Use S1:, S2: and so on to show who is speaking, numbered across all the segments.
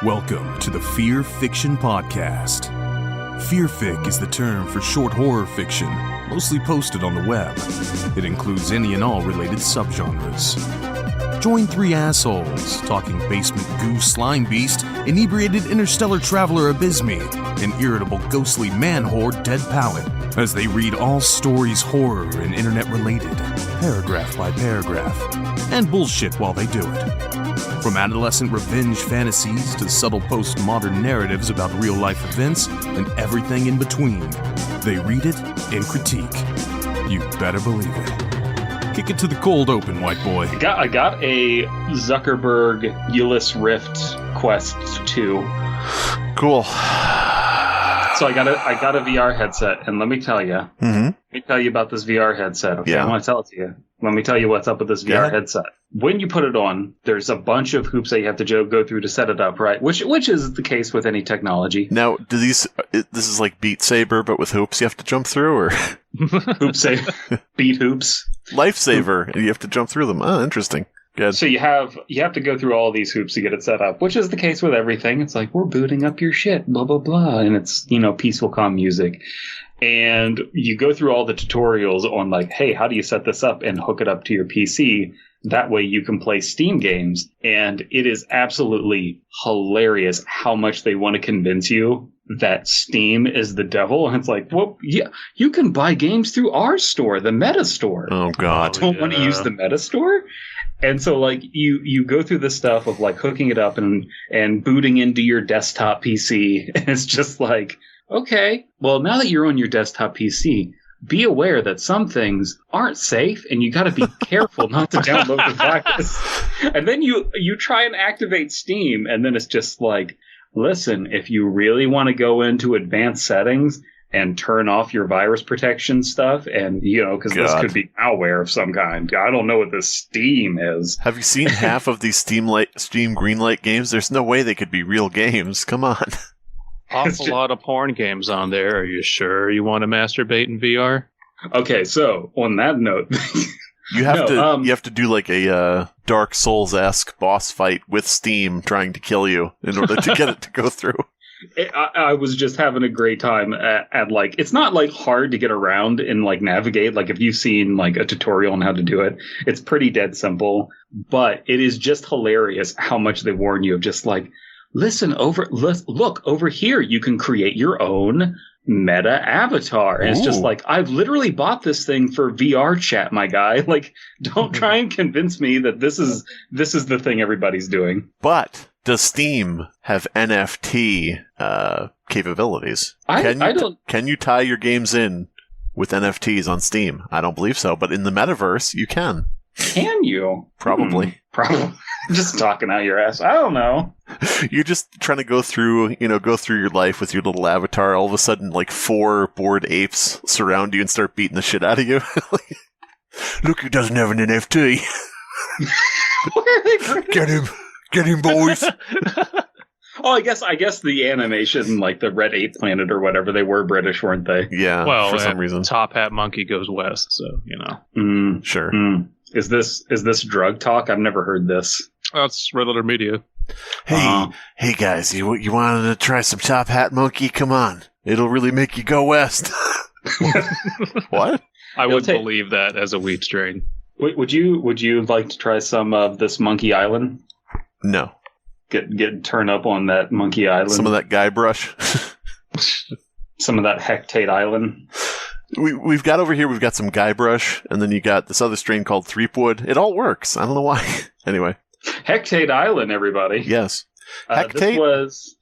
S1: Welcome to the Fear Fiction Podcast. Fearfic is the term for short horror fiction, mostly posted on the web. It includes any and all related subgenres. Join three assholes talking basement goo Slimebeast, inebriated interstellar traveler Abysmii, and irritable ghostly man-horde Dead Palette, as they read all stories horror and internet-related, paragraph by paragraph, and bullshit while they do it. From adolescent revenge fantasies to subtle postmodern narratives about real-life events and everything in between, they read it and critique. You better believe it. Kick it to the cold open, white boy.
S2: I got a Zuckerberg Ulysses Rift Quest 2.
S3: Cool.
S2: So I got a VR headset, and let me tell you. Let me tell you about this VR headset. Okay,
S3: Yeah.
S2: I want to tell it to you. Let me tell you what's up with this VR headset. When you put it on, there's a bunch of hoops that you have to go through to set it up, right? Which is the case with any technology.
S3: Now, this is like Beat Saber, but with hoops you have to jump through, or
S2: Hoops say beat hoops.
S3: Lifesaver, and you have to jump through them. Oh, interesting. Good.
S2: So you have to go through all these hoops to get it set up, which is the case with everything. It's like, we're booting up your shit, blah, blah, blah. And it's, peaceful, calm music. And you go through all the tutorials on like, hey, how do you set this up and hook it up to your PC? That way you can play Steam games. And it is absolutely hilarious how much they want to convince you that Steam is the devil. And it's like, well, yeah, you can buy games through our store, the Meta Store.
S3: Oh, God.
S2: Don't want to use the Meta Store? And so, like, you go through the stuff of, like, hooking it up and booting into your desktop PC. And it's just like, okay, well, now that you're on your desktop PC, be aware that some things aren't safe, and you got to be careful not to download the virus. And then you try and activate Steam, and then it's just like, listen, if you really want to go into advanced settings and turn off your virus protection stuff, and, because this could be malware of some kind. I don't know what this Steam is.
S3: Have you seen half of these Steam Greenlight games? There's no way they could be real games. Come on.
S4: Awful lot of porn games on there. Are you sure you want to masturbate in VR?
S2: Okay, so on that note,
S3: You have to do like a Dark Souls-esque boss fight with Steam trying to kill you in order to get it to go through.
S2: I was just having a great time at like, it's not like hard to get around and like navigate. Like if you've seen like a tutorial on how to do it, it's pretty dead simple, but it is just hilarious how much they warn you of just like, look over here. You can create your own meta avatar. And it's just like, I've literally bought this thing for VR chat, my guy. Like, don't try and convince me that this is the thing everybody's doing.
S3: But does Steam have NFT capabilities? Can you tie your games in with NFTs on Steam? I don't believe so, but in the metaverse, you can.
S2: Can you?
S3: Probably.
S2: Probably. Just talking out your ass. I don't know.
S3: You're just trying to go through your life with your little avatar. All of a sudden, like 4 bored apes surround you and start beating the shit out of you. Look, he doesn't have an NFT. Get him, boys.
S2: Oh, I guess the animation, like the Red Ape Planet or whatever, they were British, weren't they?
S3: Yeah,
S4: well,
S3: for some reason.
S4: Top Hat Monkey goes west, so,
S3: Sure.
S2: Is this drug talk? I've never heard this.
S4: That's regular media.
S3: Hey guys, you wanted to try some Top Hat Monkey? Come on. It'll really make you go west. What?
S4: I would believe that as a wheat strain.
S2: Would you like to try some of this Monkey Island?
S3: No.
S2: Get turn up on that Monkey Island.
S3: Some of that Guybrush.
S2: Some of that Hectate Island.
S3: We've got some Guybrush, and then you got this other strain called Threepwood. It all works. I don't know why. Anyway.
S2: Hectate Island, everybody.
S3: Yes. Hectate?
S2: This was...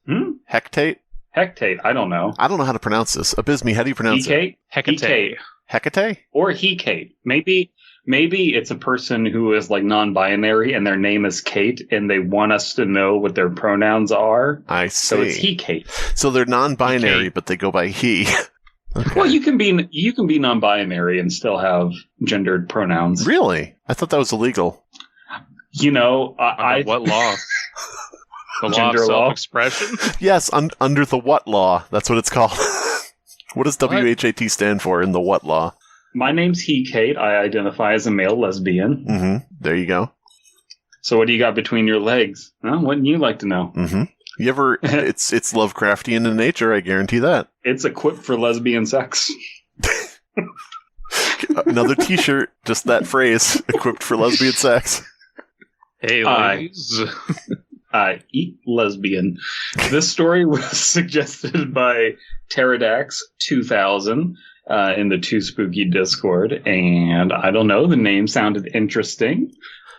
S3: Hectate?
S2: Hectate, I don't know.
S3: I don't know how to pronounce this. Abysmii, how do you pronounce it?
S4: Hecate.
S3: Hecate?
S2: Or Hecate. Maybe it's a person who is like non-binary and their name is Kate and they want us to know what their pronouns are.
S3: I see.
S2: So it's Hecate.
S3: So they're non-binary, but they go by he. Okay.
S2: Well, you can be non-binary and still have gendered pronouns.
S3: Really? I thought that was illegal.
S4: What law? The law of self-expression?
S3: Yes, under the what law? That's what it's called. What does WHAT stand for in the what law?
S2: My name's Kate. I identify as a male lesbian.
S3: Mm-hmm. There you go.
S2: So what do you got between your legs? Well, wouldn't you like to know?
S3: Mm-hmm. It's Lovecraftian in nature, I guarantee that.
S2: It's equipped for lesbian sex.
S3: Another t-shirt, just that phrase, equipped for lesbian sex.
S4: Hey, ladies.
S2: I eat lesbian. This story was suggested by Pterodax2000 in the Too Spooky Discord, and I don't know, the name sounded interesting.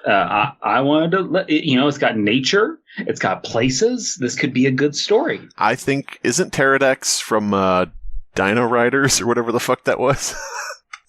S2: I wanted to let it's got nature, it's got places. This could be a good story.
S3: I think, isn't Pterodax from Dino Riders or whatever the fuck that was?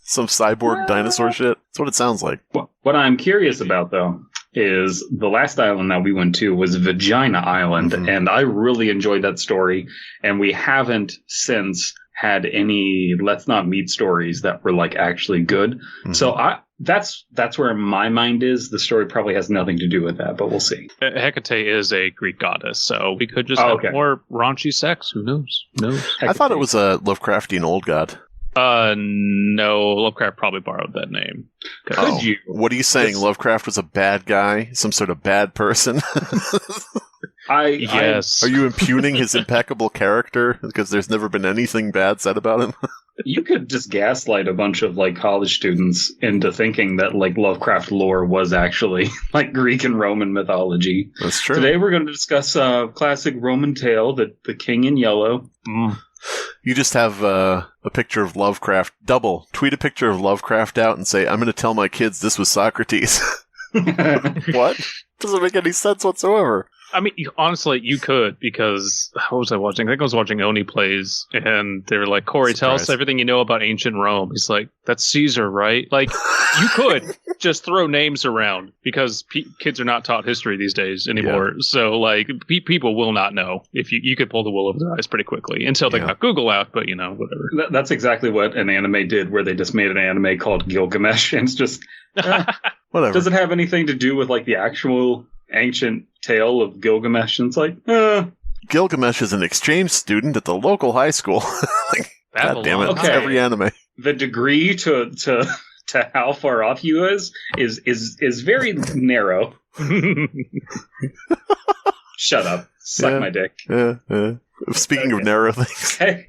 S3: Some cyborg dinosaur shit. That's what it sounds like.
S2: What I'm curious about, though, is the last island that we went to was Vagina Island, and I really enjoyed that story, and we haven't since had any Let's Not Meet stories that were like actually good. So that's where my mind is. The story probably has nothing to do with that, but we'll see.
S4: Hecate is a Greek goddess, so we could just have more raunchy sex. Who knows?
S3: I thought it was a Lovecraftian old god.
S4: No, Lovecraft probably borrowed that name.
S2: Could you?
S3: What are you saying? Lovecraft was a bad guy? Some sort of bad person?
S4: Yes.
S3: Are you impugning his impeccable character? Because there's never been anything bad said about him?
S2: You could just gaslight a bunch of like college students into thinking that like Lovecraft lore was actually like Greek and Roman mythology.
S3: That's true.
S2: Today we're going to discuss a classic Roman tale, the King in Yellow.
S3: You just have a picture of Lovecraft. Tweet a picture of Lovecraft out and say, I'm going to tell my kids this was Socrates. What? Doesn't make any sense whatsoever.
S4: I mean, honestly, you could, because what was I watching? I think I was watching Oni Plays, and they were like, Corey, tell us everything you know about ancient Rome. He's like, that's Caesar, right? Like, you could just throw names around, because kids are not taught history these days anymore. Yeah. So, like, people will not know. If you could pull the wool over their eyes pretty quickly, until they got Google out, but, whatever.
S2: That's exactly what an anime did, where they just made an anime called Gilgamesh, and it's just,
S3: whatever.
S2: Does it have anything to do with, like, the actual ancient tale of Gilgamesh? And it's like,
S3: Gilgamesh is an exchange student at the local high school. God damn it! Okay. It's every anime.
S2: The degree to how far off you is very narrow. Shut up! Suck my dick.
S3: Speaking of narrow things,
S2: hey.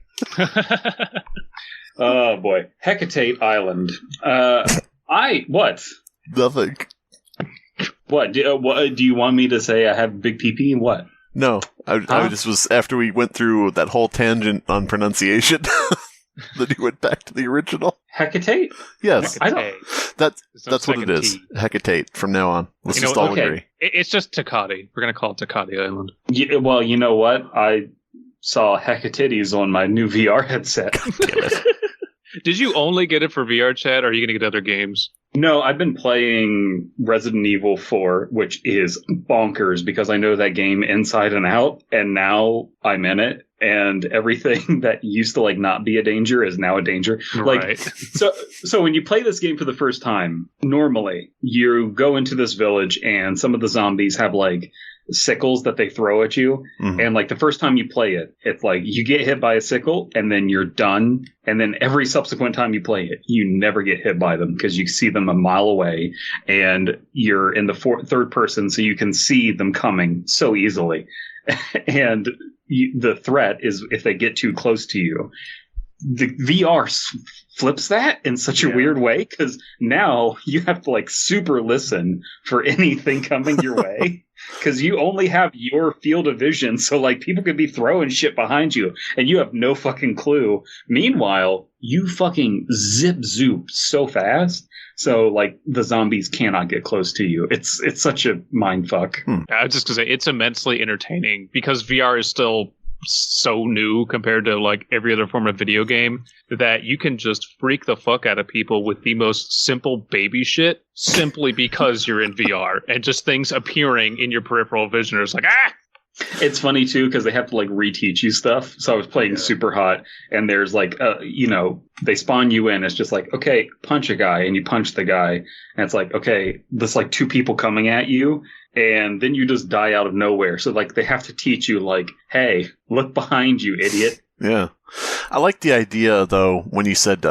S2: Oh boy, Hecate Island. What?
S3: Nothing.
S2: What do you want me to say? I have big PP? What?
S3: No, I just was, after we went through that whole tangent on pronunciation. Then you went back to the original.
S2: Hecate?
S3: Yes,
S4: Hecate.
S3: That's what it is. Hecate from now on. Let's just all agree.
S4: It's just Tecate. We're gonna call it Tecate Island.
S2: Yeah, well, you know what? I saw Hecatites on my new VR headset.
S3: Damn it.
S4: Did you only get it for VR chat, or are you going to get other games?
S2: No, I've been playing Resident Evil 4, which is bonkers because I know that game inside and out, and now I'm in it, and everything that used to like not be a danger is now a danger.
S4: Right.
S2: Like, so when you play this game for the first time, normally you go into this village and some of the zombies have like sickles that they throw at you, and like the first time you play it, it's like you get hit by a sickle and then you're done, and then every subsequent time you play it, you never get hit by them because you see them a mile away and you're in the third person, so you can see them coming so easily. And the threat is if they get too close to you. The VR flips that in such a weird way, because now you have to like super listen for anything coming your way, because you only have your field of vision. So like people could be throwing shit behind you and you have no fucking clue. Meanwhile, you fucking zip zoop so fast. So like the zombies cannot get close to you. It's such a mind fuck.
S4: I was just gonna say, it's immensely entertaining because VR is still so new compared to like every other form of video game that you can just freak the fuck out of people with the most simple baby shit simply because you're in VR, and just things appearing in your peripheral vision are just like, ah!
S2: It's funny too because they have to like reteach you stuff. So I was playing Super Hot, and there's like they spawn you in. It's just like, okay, punch a guy, and you punch the guy, and it's like, okay, there's like two people coming at you, and then you just die out of nowhere. So like they have to teach you like, hey, look behind you, idiot.
S3: Yeah. I like the idea though when you said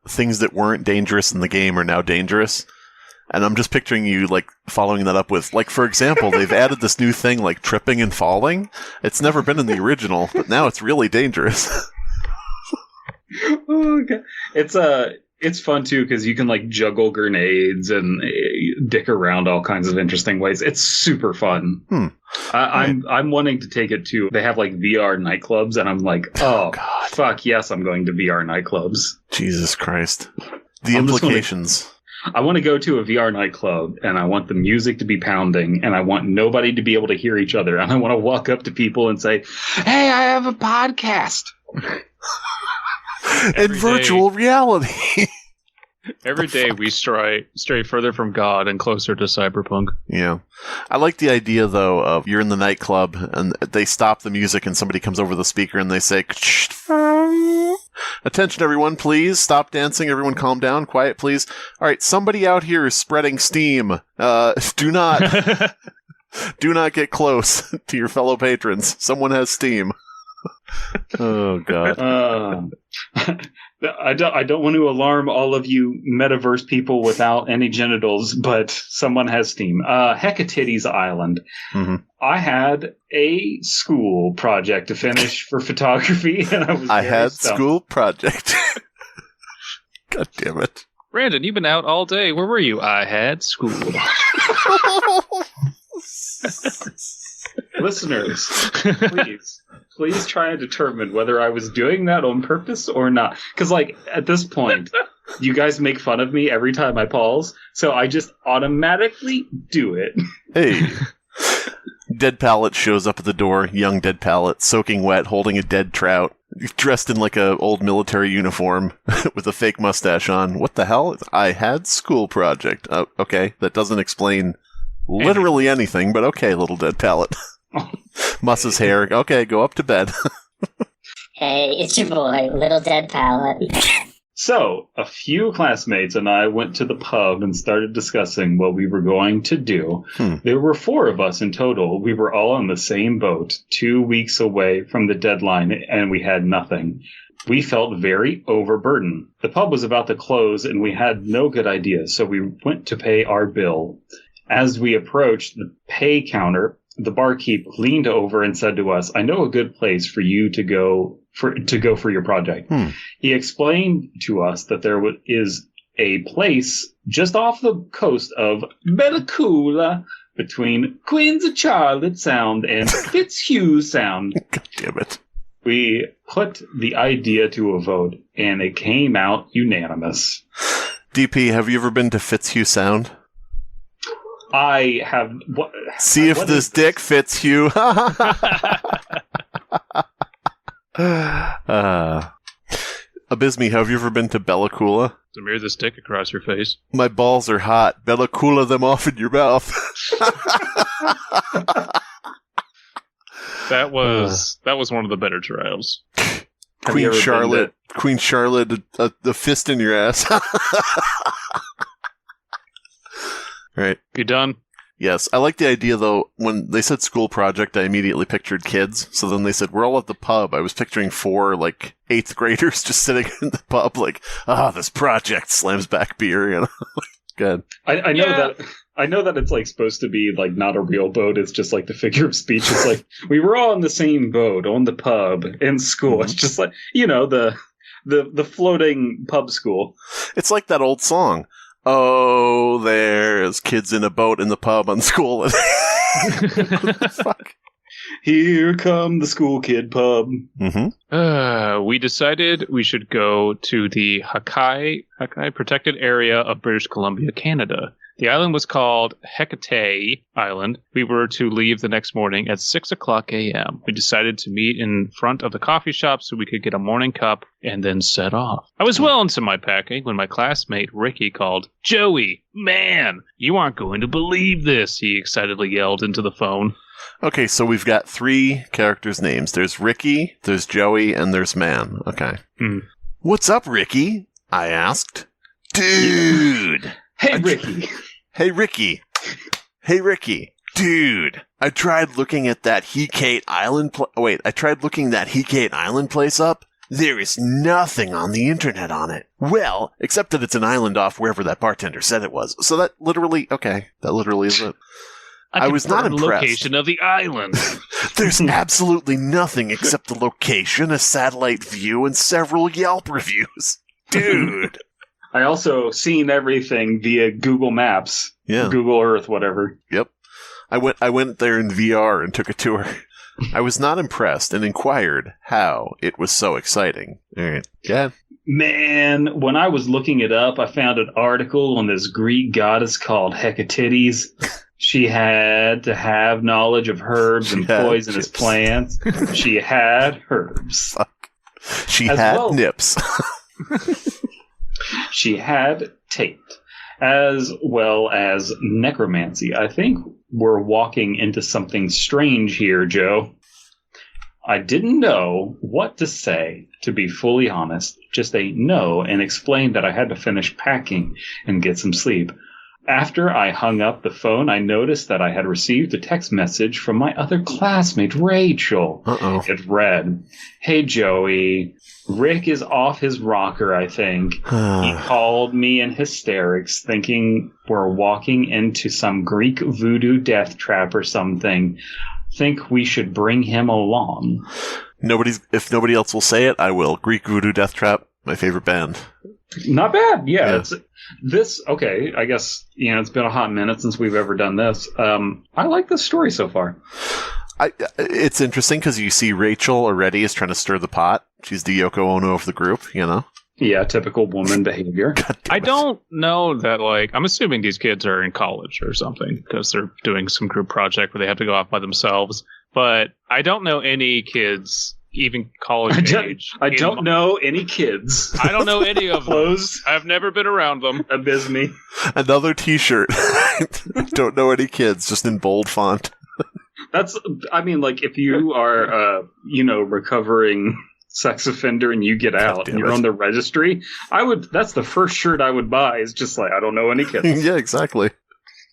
S3: things that weren't dangerous in the game are now dangerous. And I'm just picturing you, like, following that up with, like, for example, they've added this new thing, like, tripping and falling. It's never been in the original, but now it's really dangerous.
S2: Oh, God. It's fun, too, because you can, like, juggle grenades and dick around all kinds of interesting ways. It's super fun. I'm wanting to take it, too. They have, like, VR nightclubs, and I'm like, oh God. Fuck, yes, I'm going to VR nightclubs.
S3: Jesus Christ. The implications.
S2: I want to go to a VR nightclub, and I want the music to be pounding, and I want nobody to be able to hear each other. And I want to walk up to people and say, hey, I have a podcast.
S3: In virtual reality.
S4: Every day we stray further from God and closer to cyberpunk.
S3: Yeah. I like the idea, though, of you're in the nightclub, and they stop the music, and somebody comes over the speaker, and they say, attention, everyone, please. Stop dancing. Everyone calm down. Quiet, please. All right, somebody out here is spreading steam. Do not get close to your fellow patrons. Someone has steam. Oh, God.
S2: I don't want to alarm all of you metaverse people without any genitals, but someone has steam. Hecatitties Island. Mm-hmm. I had a school project to finish for photography, and I had stumped.
S3: School project. God damn it.
S4: Brandon, you've been out all day. Where were you? I had school.
S2: Listeners, please try and determine whether I was doing that on purpose or not. Because, like, at this point, you guys make fun of me every time I pause, so I just automatically do it.
S3: Hey. Dead Pallet shows up at the door, young Dead Pallet, soaking wet, holding a dead trout, dressed in like a old military uniform with a fake mustache on. What the hell? I had school project. Okay, that doesn't explain literally anything, but okay, little Dead Pallet. Mus's hair. Okay, go up to bed.
S5: Hey, it's your boy, little Dead Pallet.
S2: So, a few classmates and I went to the pub and started discussing what we were going to do. There were 4 of us in total. We were all on the same boat, 2 weeks away from the deadline, and we had nothing. We felt very overburdened. The pub was about to close, and we had no good ideas, so we went to pay our bill. As we approached the pay counter, the barkeep leaned over and said to us, I know a good place for you to go for your project. He explained to us that there is a place just off the coast of Bellacoola between Queens of Charlotte Sound and Fitzhugh Sound.
S3: God damn it.
S2: We put the idea to a vote, and it came out unanimous.
S3: DP, have you ever been to Fitzhugh Sound?
S2: I have.
S3: See if this dick fits you. Abysmii, have you ever been to Bellacoola?
S4: Smear the stick across your face.
S3: My balls are hot. Bellacoola them off in your mouth.
S4: That was one of the better trials.
S3: Queen Charlotte, the fist in your ass. Right.
S4: You done?
S3: Yes. I like the idea, though, when they said school project, I immediately pictured kids. So then they said, we're all at the pub. I was picturing 4, like, 8th graders just sitting in the pub, like, this project slams back beer, you know? Good.
S2: I know that it's, like, supposed to be, like, not a real boat. It's just, like, the figure of speech. It's like, we were all in the same boat, on the pub, in school. It's just like, you know, the floating pub school.
S3: It's like that old song. Oh, there's kids in a boat in the pub on school. What the fuck?
S2: Here come the school kid pub.
S3: Mm-hmm.
S4: We decided we should go to the Hakai protected area of British Columbia, Canada. The island was called Hecate Island. We were to leave the next morning at 6 o'clock a.m. We decided to meet in front of the coffee shop so we could get a morning cup and then set off. I was well into my packing when my classmate Ricky called, Joey, man, you aren't going to believe this, he excitedly yelled into the phone.
S3: Okay, so we've got 3 characters' names. There's Ricky, there's Joey, and there's Man. Okay. What's up, Ricky? I asked. Dude!
S2: Hey, Ricky.
S3: Hey, Ricky. Hey, Ricky. Dude, I tried looking at that Hecate Island I tried looking that Hecate Island place up. There is nothing on the internet on it. Well, except that it's an island off wherever that bartender said it was. So that literally is it. I was not impressed.
S4: The location of the island.
S3: There's absolutely nothing except the location, a satellite view, and several Yelp reviews. Dude.
S2: I also seen everything via Google Maps.
S3: Yeah.
S2: Google Earth, whatever.
S3: Yep. I went there in VR and took a tour. I was not impressed and inquired how it was so exciting. All right. Yeah.
S2: Man, when I was looking it up, I found an article on this Greek goddess called Hecatides. She had to have knowledge of herbs and poisonous plants. She had herbs.
S3: Fuck. She had nips.
S2: She had tape, as well as necromancy. I think we're walking into something strange here, Joe. I didn't know what to say, to be fully honest. Just a no, and explained that I had to finish packing and get some sleep. After I hung up the phone, I noticed that I had received a text message from my other classmate, Rachel.
S3: Uh-oh.
S2: It read, "Hey, Joey, Rick is off his rocker, I think. He called me in hysterics, thinking we're walking into some Greek voodoo death trap or something. Think we should bring him along."
S3: If nobody else will say it, I will. Greek voodoo death trap, my favorite band.
S2: Not bad, yeah. Okay, I guess, it's been a hot minute since we've ever done this. I like this story so far.
S3: It's interesting because you see Rachel already is trying to stir the pot. She's the Yoko Ono of the group,
S2: Yeah, typical woman behavior.
S4: I don't know that, I'm assuming these kids are in college or something because they're doing some group project where they have to go off by themselves. But I don't know any kids, even college age.
S2: I don't know any kids.
S4: I don't know any of them. I've never been around them.
S2: Abysmii.
S3: Another t-shirt. Don't know any kids, just in bold font.
S2: If you are, recovering sex offender and you get out and you're on the registry, that's the first shirt I would buy, is just I don't know any kids.
S3: Yeah, exactly.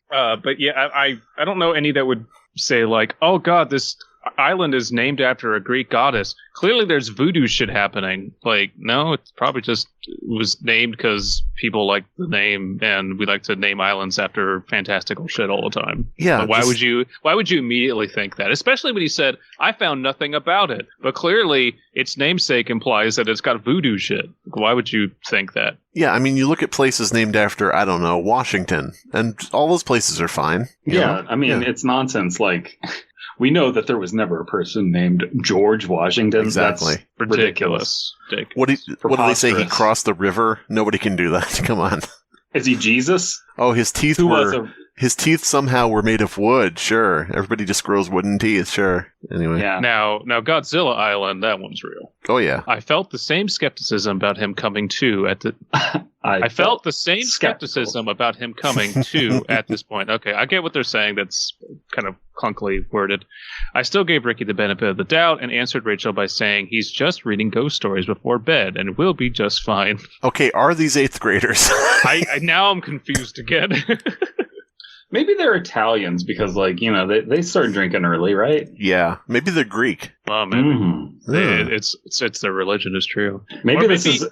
S4: But yeah, I don't know any that would say oh God, this island is named after a Greek goddess. Clearly there's voodoo shit happening. No, it probably just was named because people like the name, and we like to name islands after fantastical shit all the time.
S3: Yeah.
S4: Why would you immediately think that? Especially when he said, I found nothing about it. But clearly its namesake implies that it's got voodoo shit. Why would you think that?
S3: Yeah, you look at places named after, I don't know, Washington, and all those places are fine.
S2: Yeah, it's nonsense. We know that there was never a person named George Washington.
S3: Exactly.
S4: That's ridiculous.
S3: What do they say? He crossed the river? Nobody can do that. Come on.
S2: Is he Jesus?
S3: Oh, his teeth somehow were made of wood. Sure. Everybody just grows wooden teeth. Sure. Anyway.
S2: Yeah.
S4: Now Godzilla Island, that one's real.
S3: Oh, yeah.
S4: I felt the same skepticism about him coming to at the... I felt the same skepticism about him coming to at this point. Okay, I get what they're saying. That's kind of clunkily worded. I still gave Ricky the benefit of the doubt and answered Rachel by saying he's just reading ghost stories before bed and will be just fine.
S3: Okay, are these 8th graders?
S4: Now I'm confused again.
S2: Maybe they're Italians because, they start drinking early, right?
S3: Yeah. Maybe they're Greek.
S4: Well, maybe. It's their religion is true.
S2: Maybe this is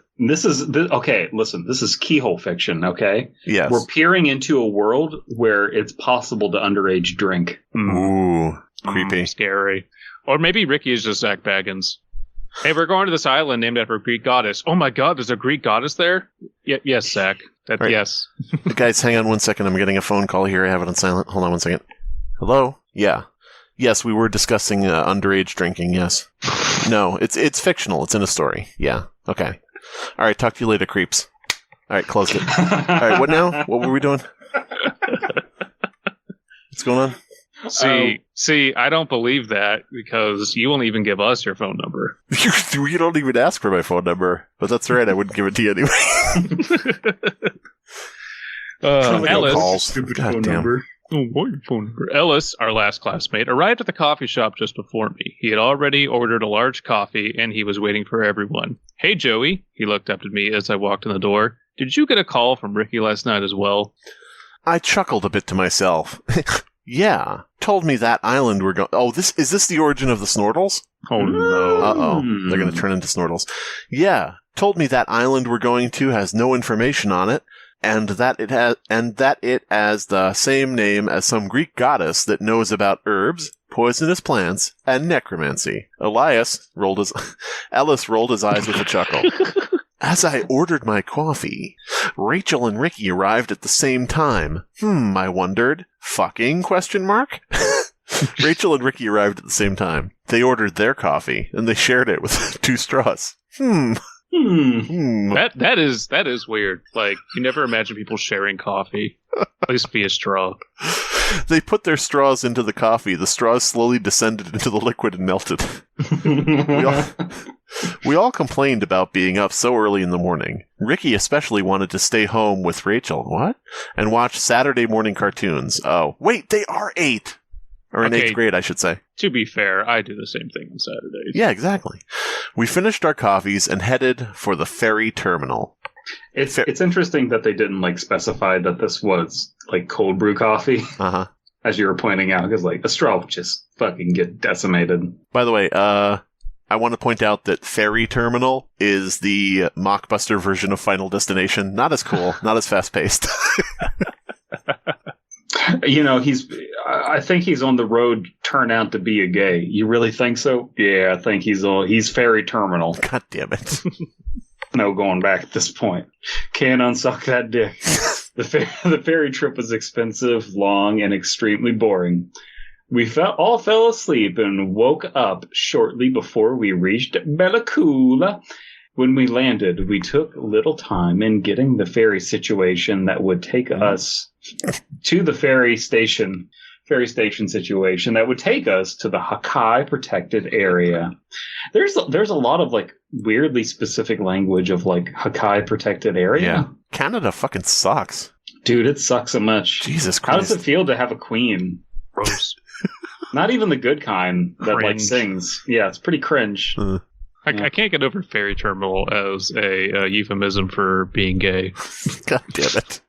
S2: okay, listen, this is keyhole fiction, okay?
S3: Yes.
S2: We're peering into a world where it's possible to underage drink.
S3: Ooh, creepy.
S4: Scary. Or maybe Ricky is just Zach Baggins. Hey, we're going to this island named after a Greek goddess. Oh my God, there's a Greek goddess there? Yes, Zach.
S3: Right.
S4: Yes.
S3: Guys, hang on one second. I'm getting a phone call here. I have it on silent. Hold on one second. Hello? Yeah. Yes, we were discussing underage drinking, yes. No, it's fictional. It's in a story. Yeah. Okay. All right, talk to you later, creeps. All right, closed it. All right, what now? What were we doing? What's going on?
S4: See, I don't believe that because you won't even give us your phone number.
S3: You don't even ask for my phone number, but that's right. I wouldn't give it to you anyway.
S4: Ellis,
S2: stupid phone number.
S4: Oh, what your phone number? Ellis, our last classmate, arrived at the coffee shop just before me. He had already ordered a large coffee, and he was waiting for everyone. Hey, Joey. He looked up at me as I walked in the door. Did you get a call from Ricky last night as well?
S3: I chuckled a bit to myself. Yeah. Told me that island we're going... Oh, is this the origin of the Snortles?
S4: Oh, no.
S3: Uh-oh. They're going to turn into Snortles. Yeah. Told me that island we're going to has no information on it, and that it has the same name as some Greek goddess that knows about herbs, poisonous plants, and necromancy. Ellis rolled his eyes with a chuckle. As I ordered my coffee, Rachel and Ricky arrived at the same time. I wondered. Fucking ? Rachel and Ricky arrived at the same time. They ordered their coffee, and they shared it with 2 straws.
S4: That is weird. Like, you never imagine people sharing coffee. At least via straw.
S3: They put their straws into the coffee. The straws slowly descended into the liquid and melted. We all complained about being up so early in the morning. Ricky especially wanted to stay home with Rachel. What? And watch Saturday morning cartoons. Oh, wait, they are 8. Or in 8th grade, I should say.
S4: To be fair, I do the same thing on Saturdays.
S3: Yeah, exactly. We finished our coffees and headed for the ferry terminal.
S2: It's interesting that they didn't specify that this was cold brew coffee. As you were pointing out, because a straw would just fucking get decimated.
S3: By the way, I want to point out that Ferry Terminal is the mockbuster version of Final Destination. Not as cool, not as fast paced.
S2: I think he's on the road turn out to be a gay. You really think so? Yeah, I think he's Ferry Terminal.
S3: God damn it.
S2: No going back at this point. Can't unsuck that dick. The ferry trip was expensive, long, and extremely boring. We all fell asleep and woke up shortly before we reached Belacoola. When we landed, we took little time in getting the ferry situation that would take us to the ferry station situation that would take us to the Hakai protected area. There's a lot of weirdly specific language of Hakai protected area.
S3: Yeah. Canada fucking sucks.
S2: Dude, it sucks so much.
S3: Jesus Christ.
S2: How does it feel to have a queen?
S4: Gross.
S2: Not even the good kind that sings. Yeah, it's pretty cringe.
S4: I can't get over ferry terminal as a euphemism for being gay.
S3: God damn it.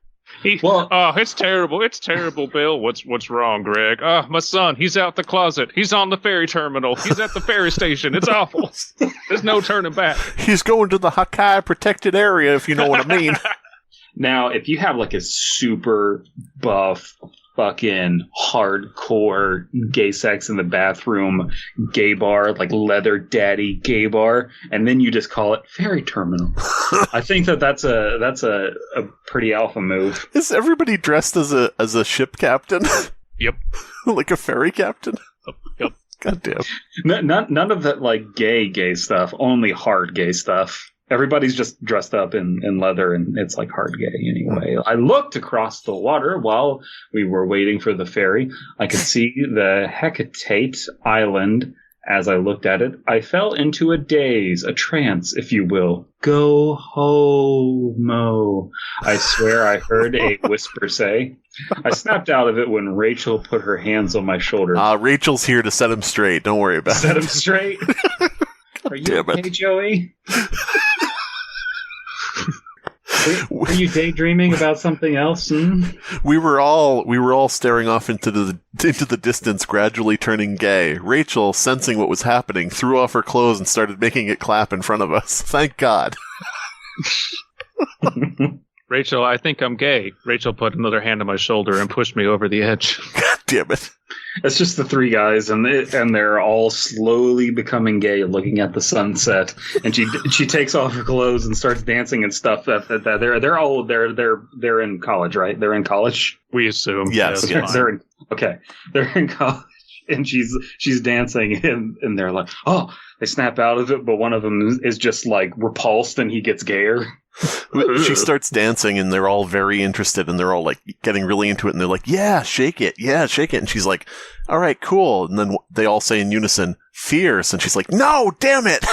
S4: It's terrible. It's terrible, Bill. What's wrong, Greg? My son, he's out the closet. He's on the ferry terminal. He's at the ferry station. It's awful. There's no turning back.
S3: He's going to the Hakai protected area, if you know what I mean.
S2: Now, if you have a super buff, fucking hardcore gay sex in the bathroom gay bar, leather daddy gay bar, and then you just call it ferry terminal. I think that's a pretty alpha move.
S3: Is everybody dressed as a ship captain?
S4: Yep.
S3: Like a ferry captain?
S4: Yep.
S3: God damn.
S2: None of that gay stuff, only hard gay stuff. Everybody's just dressed up in leather, and it's hard gay anyway. I looked across the water while we were waiting for the ferry. I could see the Hecate Island. As I looked at it, I fell into a daze, a trance, if you will. Go homo, I swear I heard a whisper say. I snapped out of it when Rachel put her hands on my shoulder.
S3: Rachel's here to set him straight. Don't worry about it.
S2: Set him straight? Are you okay, Joey? Were you daydreaming about something else?
S3: We were all staring off into the distance, gradually turning gay. Rachel, sensing what was happening, threw off her clothes and started making it clap in front of us. Thank God.
S4: Rachel, I think I'm gay. Rachel put another hand on my shoulder and pushed me over the edge.
S3: God damn it.
S2: It's just the 3 guys, and they're all slowly becoming gay, looking at the sunset. And she takes off her clothes and starts dancing and stuff. They're in college, right? They're in college.
S4: We assume.
S3: Yes.
S2: They're in college, and she's dancing, and they're like, oh, they snap out of it, but one of them is just repulsed, and he gets gayer.
S3: She starts dancing, and they're all very interested, and they're all getting really into it, and they're like, yeah, shake it, and she's like, all right, cool, and then they all say in unison, fierce, and she's like, no, damn it.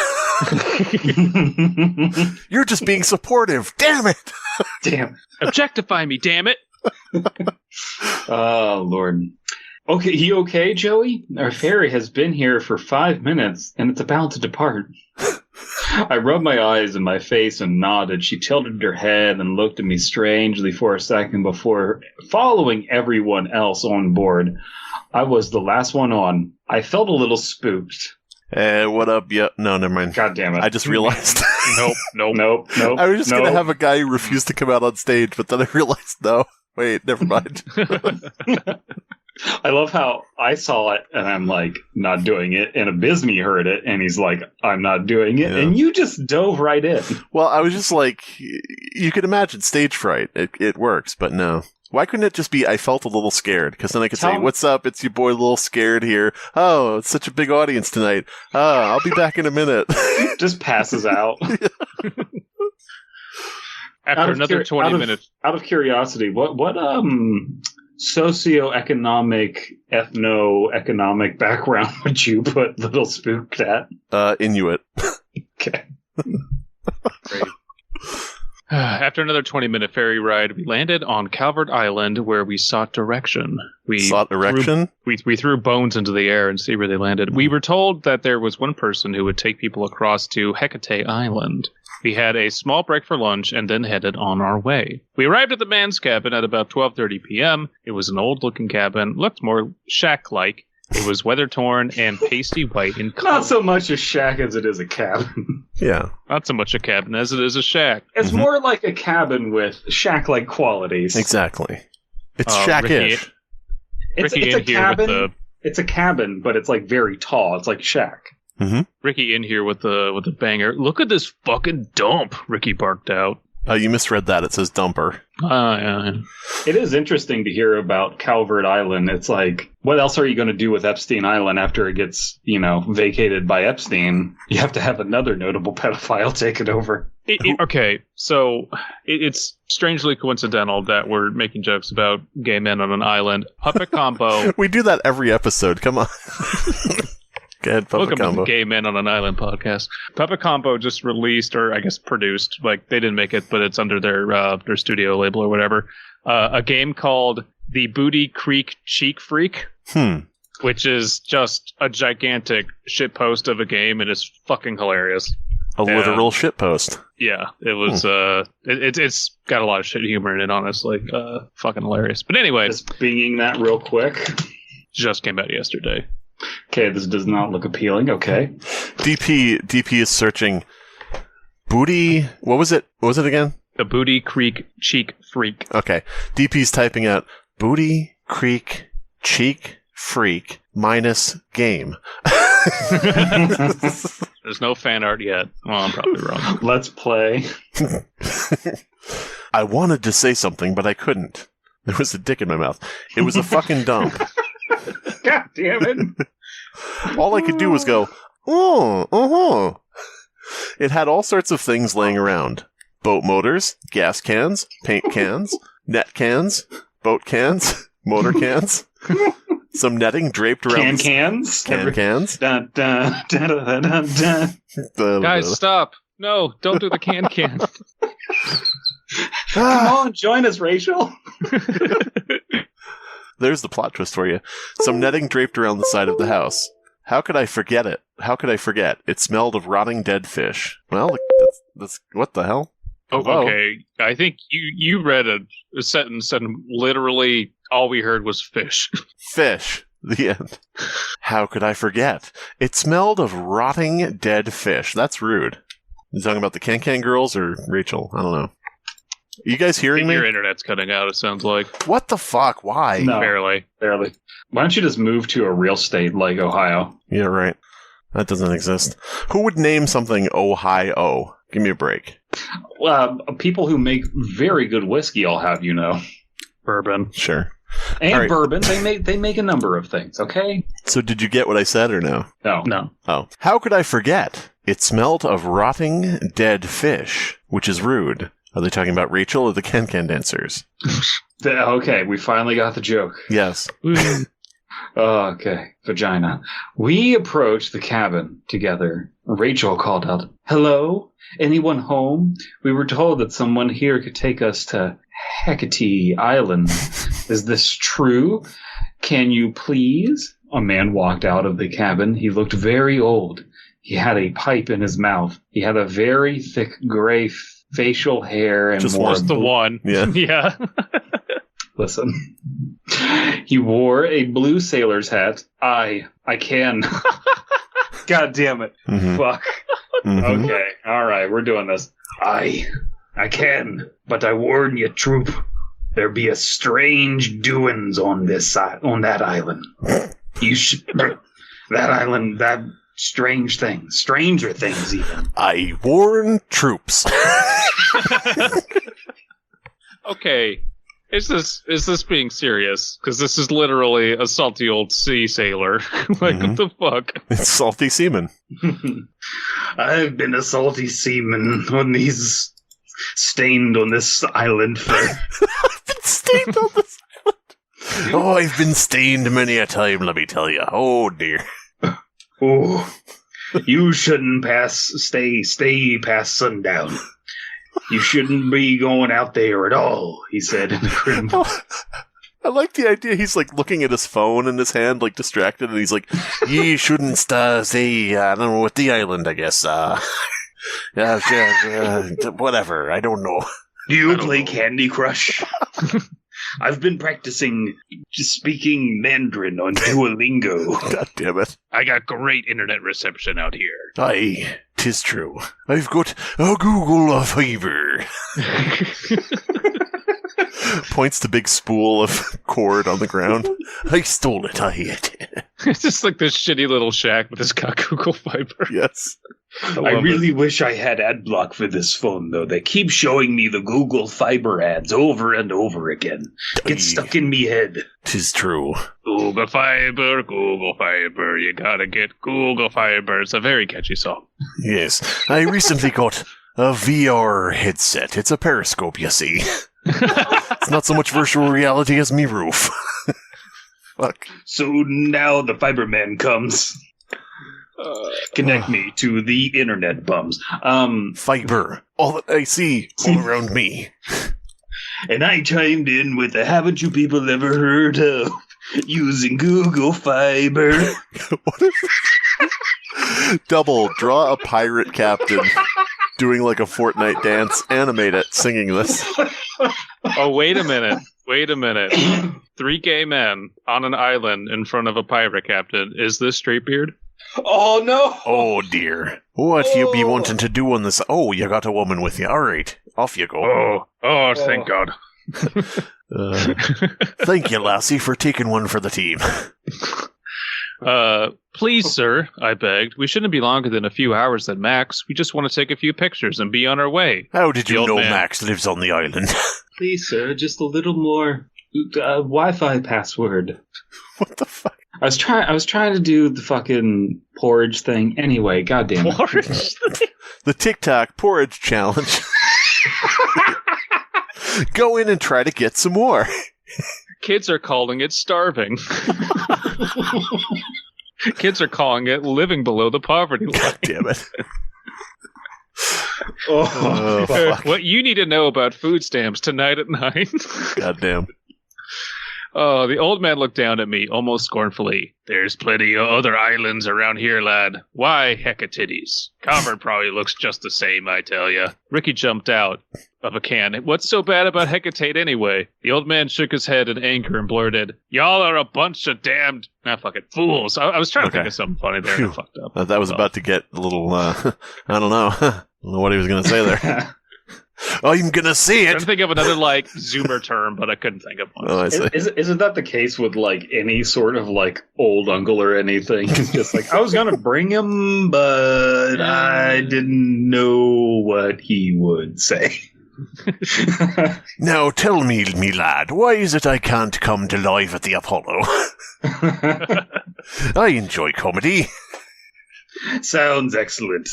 S3: You're just being supportive, damn it.
S2: Damn.
S4: Objectify me, damn it.
S2: Oh, Lord. Okay, you okay, Joey? Our ferry has been here for 5 minutes, and it's about to depart. I rubbed my eyes in my face and nodded. She tilted her head and looked at me strangely for a second before following everyone else on board. I was the last one on. I felt a little spooked.
S3: Hey, what up? Yeah, no, never mind.
S2: God damn it.
S3: I just realized.
S2: Nope.
S3: I was just going to have a guy who refused to come out on stage, but then I realized, no. Wait, never mind.
S2: I love how I saw it and I'm like, not doing it. And Abysmii heard it and he's like, I'm not doing it. Yeah. And you just dove right in.
S3: Well, I was just like, you could imagine stage fright. It works, but no. Why couldn't it just be, I felt a little scared? Because then I could say, what's up? It's your boy, a little scared here. Oh, it's such a big audience tonight. Oh, I'll be back in a minute.
S2: Just passes out.
S4: After another 20 minutes.
S2: Out of curiosity, what socioeconomic, ethno-economic background would you put Little Spooked at?
S3: Inuit.
S2: Okay.
S4: Great. After another 20-minute ferry ride, we landed on Calvert Island, where we sought direction. We threw bones into the air and see where they landed. We were told that there was one person who would take people across to Hecate Island. We had a small break for lunch and then headed on our way. We arrived at the man's cabin at about 12:30 p.m. It was an old-looking cabin, looked more shack-like. It was weather-torn and pasty white in color.
S2: Not so much a shack as it is a cabin.
S3: Yeah.
S4: Not so much a cabin as it is a shack.
S2: It's more like a cabin with shack-like qualities.
S3: Exactly. It's shack-ish.
S2: It's a cabin. It's a cabin, but it's like very tall. It's like shack.
S3: Mm-hmm.
S4: Ricky in here with the banger. Look at this fucking dump, Ricky barked out.
S3: You misread that. It says dumper.
S4: Yeah.
S2: It is interesting to hear about Calvert Island. It's like, what else are you going to do with Epstein Island after it gets, vacated by Epstein? You have to have another notable pedophile take it over.
S4: Okay, so it's strangely coincidental that we're making jokes about gay men on an island. Puppet Combo.
S3: We do that every episode. Come on. Go ahead,
S4: Welcome to the Gay Men on an Island podcast. Puppet Combo just released, or I guess produced, like they didn't make it, but it's under their studio label or whatever, a game called The Booty Creek Cheek Freak, which is just a gigantic shitpost of a game, and it's fucking hilarious.
S3: A literal shitpost.
S4: Yeah, it was. It's got a lot of shit humor in it, honestly. Fucking hilarious. But anyway,
S2: just binging that real quick.
S4: Just came out yesterday.
S2: Okay, this does not look appealing. Okay.
S3: DP is searching booty. What was it? What was it again?
S4: The Booty Creek Cheek Freak.
S3: Okay. DP's typing out Booty Creek Cheek Freak minus game.
S4: There's no fan art yet. Well, I'm probably wrong.
S2: Let's play.
S3: I wanted to say something, but I couldn't. There was a dick in my mouth. It was a fucking dump.
S2: God damn it.
S3: All I could do was go, It had all sorts of things laying around. Boat motors, gas cans, paint cans, net cans, boat cans, motor cans, some netting draped around...
S2: Cans?
S3: Cans.
S2: Dun, dun, dun, dun, dun, dun.
S4: Guys, stop. No, don't do the can.
S2: Come on, join us, Rachel.
S3: There's the plot twist for you. Some netting draped around the side of the house. How could I forget it? How could I forget? It smelled of rotting dead fish. Well, that's what the hell?
S4: Oh, okay. I think you read a sentence and literally all we heard was fish.
S3: Fish. The end. How could I forget? It smelled of rotting dead fish. That's rude. You talking about the Can girls or Rachel? I don't know. Are you guys hearing me?
S4: Your internet's cutting out, it sounds like.
S3: What the fuck? Why?
S2: No,
S4: barely.
S2: Why don't you just move to a real state like Ohio?
S3: Yeah, right. That doesn't exist. Who would name something Ohio? Give me a break.
S2: People who make very good whiskey, I'll have you know.
S4: Bourbon.
S3: Sure.
S2: And bourbon. They make a number of things, okay?
S3: So did you get what I said or no?
S2: No.
S3: Oh. How could I forget? It smelled of rotting dead fish, which is rude. Are they talking about Rachel or the Can dancers?
S2: Okay, we finally got the joke.
S3: Yes.
S2: Okay, vagina. We approached the cabin together. Rachel called out, "Hello? Anyone home? We were told that someone here could take us to Hecate Island. Is this true? Can you please?" A man walked out of the cabin. He looked very old. He had a pipe in his mouth. He had a very thick gray facial hair and
S4: just was the one.
S3: Yeah.
S4: Yeah.
S2: Listen. He wore a blue sailor's hat. I can. God damn it.
S3: Mm-hmm.
S2: Fuck.
S3: Mm-hmm.
S2: Okay. All right. We're doing this. I can. But I warn you, troop. There be a strange doings on that island. You should... That island, that strange things. Stranger things, even.
S3: I warn troops.
S4: Okay. Is this being serious? Because this is literally a salty old sea sailor. Like, what the fuck?
S3: It's salty seaman.
S2: I've been a salty seaman on these... stained on this island for...
S3: I've been stained on this island. Oh, I've been stained many a time, let me tell you. Oh, dear.
S2: Oh, you shouldn't stay past sundown. You shouldn't be going out there at all, he said in a grim voice.
S3: I like the idea he's like looking at his phone in his hand, like distracted, and he's like, "Ye shouldn't stay, I don't know, with the island, I guess. Whatever, I don't know."
S2: Do you play Candy Crush? I've been practicing just speaking Mandarin on Duolingo.
S3: God damn it.
S4: I got great internet reception out here.
S3: Aye, 'tis true. I've got a Google Fiber. Points to big spool of cord on the ground. I stole it,
S4: It's just like this shitty little shack with this Google Fiber.
S3: Yes.
S2: I really wish I had ad block for this phone, though. They keep showing me the Google Fiber ads over and over again. Get stuck in me head.
S3: 'Tis true.
S4: Google Fiber, you gotta get Google Fiber. It's a very catchy song.
S3: Yes. I recently got a VR headset. It's a periscope, you see. It's not so much virtual reality as me roof. Fuck.
S2: So now the Fiberman comes. Connect me to the internet bums.
S3: Fiber. All that I see all around me.
S2: And I chimed in with the haven't you people ever heard of using Google Fiber?
S3: What is Double, draw a pirate captain doing like a Fortnite dance, animate it, singing this.
S4: Oh, wait a minute. 3 gay men on an island in front of a pirate captain. Is this straight beard?
S2: Oh, no!
S3: Oh, dear. What you be wanting to do on this? Oh, you got a woman with you. All right, off you go.
S4: Oh, thank God.
S3: Thank you, lassie, for taking one for the team.
S4: Please, sir, I begged. We shouldn't be longer than a few hours at max. We just want to take a few pictures and be on our way.
S3: How did you know Max lives on the island?
S2: Please, sir, just a little more Wi-Fi password.
S3: What the fuck?
S2: I was trying to do the fucking porridge thing. Anyway, goddamn it.
S4: Porridge?
S3: The TikTok porridge challenge. Go in and try to get some more.
S4: Kids are calling it starving. Kids are calling it living below the poverty line.
S3: God damn it.
S4: Fuck. What you need to know about food stamps tonight at 9.
S3: God damn.
S4: Oh, the old man looked down at me, almost scornfully. There's plenty of other islands around here, lad. Why hecatitties? Cavern probably looks just the same, I tell ya. Ricky jumped out of a can. What's so bad about Hecate anyway? The old man shook his head in anger and blurted, "Y'all are a bunch of damned... fucking fools." I was trying to think of something funny there and I fucked up.
S3: That was about to get a little, I don't know. I don't know what he was going to say there. I'm gonna say it.
S4: I'm trying to think of another Zoomer term, but I couldn't think of one.
S3: Oh, I see.
S2: Isn't that the case with any sort of old uncle or anything? It's just I was gonna bring him, but I didn't know what he would say.
S3: Now tell me, me lad, why is it I can't come to live at the Apollo? I enjoy comedy.
S2: Sounds excellent.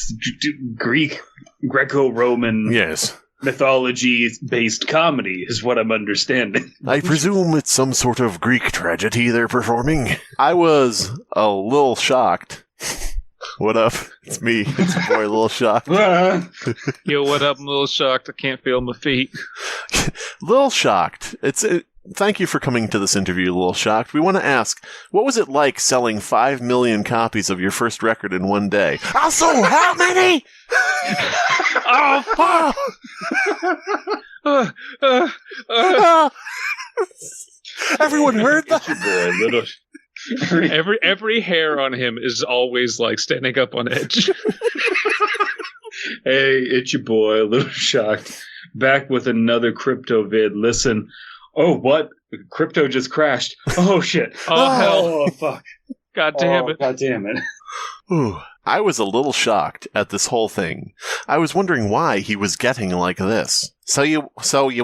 S2: Greco-Roman.
S3: Yes.
S2: Mythology-based comedy is what I'm understanding.
S3: I presume it's some sort of Greek tragedy they're performing. I was a little shocked. What up? It's me. It's your boy, Little Shocked.
S4: Yo, what up? I'm a little shocked. I can't feel my feet.
S3: Little Shocked. thank you for coming to this interview, A Little Shocked. We want to ask, what was it like selling 5 million copies of your first record in one day? I sold how many? Everyone heard that?
S4: Every hair on him is always like standing up on edge.
S2: Hey, it's your boy, A Little Shocked, back with another crypto vid. Listen, oh, what? Crypto just crashed. Oh, shit.
S4: Oh, hell.
S2: Oh, fuck.
S4: God damn it.
S2: God damn it.
S3: Ooh, I was a little shocked at this whole thing. I was wondering why he was getting like this. So you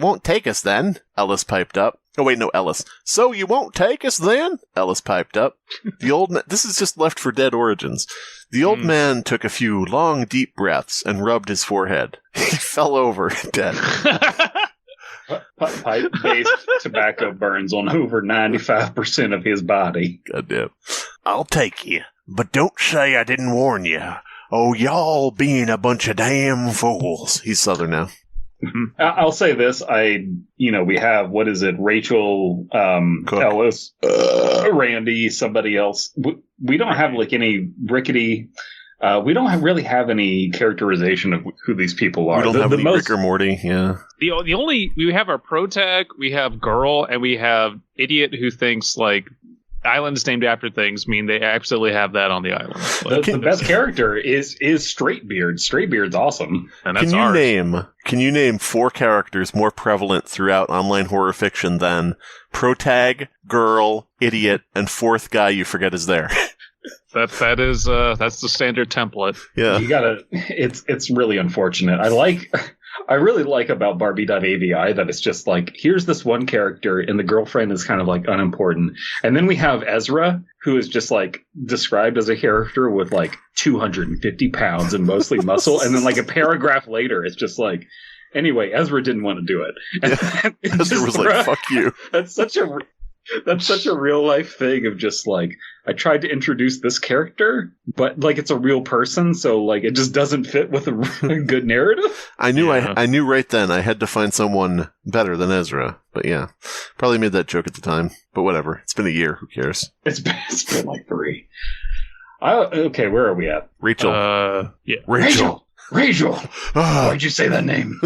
S3: won't take us then? Ellis piped up. Oh, wait, no, Ellis. So you won't take us then? Ellis piped up. This is just Left 4 Dead Origins. The old man took a few long, deep breaths and rubbed his forehead. He fell over, dead.
S2: Pipe-based tobacco burns on over 95% of his body.
S3: Goddamn. I'll take you, but don't say I didn't warn you. Oh, y'all being a bunch of damn fools. He's Southern now.
S2: I'll say this. We have, what is it? Rachel, Ellis, Randy, somebody else. We don't have like any rickety. We don't really have any characterization of who these people are.
S3: We don't have any Rick or Morty. Yeah.
S4: We have our protag, we have girl, and we have idiot who thinks like islands named after things mean they absolutely have that on the island. Like,
S2: the best character is Straightbeard. Straightbeard's awesome.
S4: And that's
S3: Can you name 4 characters more prevalent throughout online horror fiction than protag, girl, idiot, and 4th guy you forget is there?
S4: That's the standard template.
S3: Yeah.
S2: You gotta. It's really unfortunate. I really like about Barbie.avi that it's just like, here's this one character and the girlfriend is kind of like unimportant. And then we have Ezra, who is just like described as a character with like 250 pounds and mostly muscle. And then like a paragraph later, it's just like, anyway, Ezra didn't want to do it.
S3: Yeah. Ezra was like, fuck you.
S2: That's such a real life thing of just like, I tried to introduce this character, but like it's a real person, so like it just doesn't fit with a good narrative.
S3: I knew right then I had to find someone better than Ezra, but yeah, probably made that joke at the time. But whatever, it's been a year. Who cares?
S2: It's been like 3. Okay, where are we at?
S3: Rachel.
S2: Yeah, Rachel. Why'd you say that name?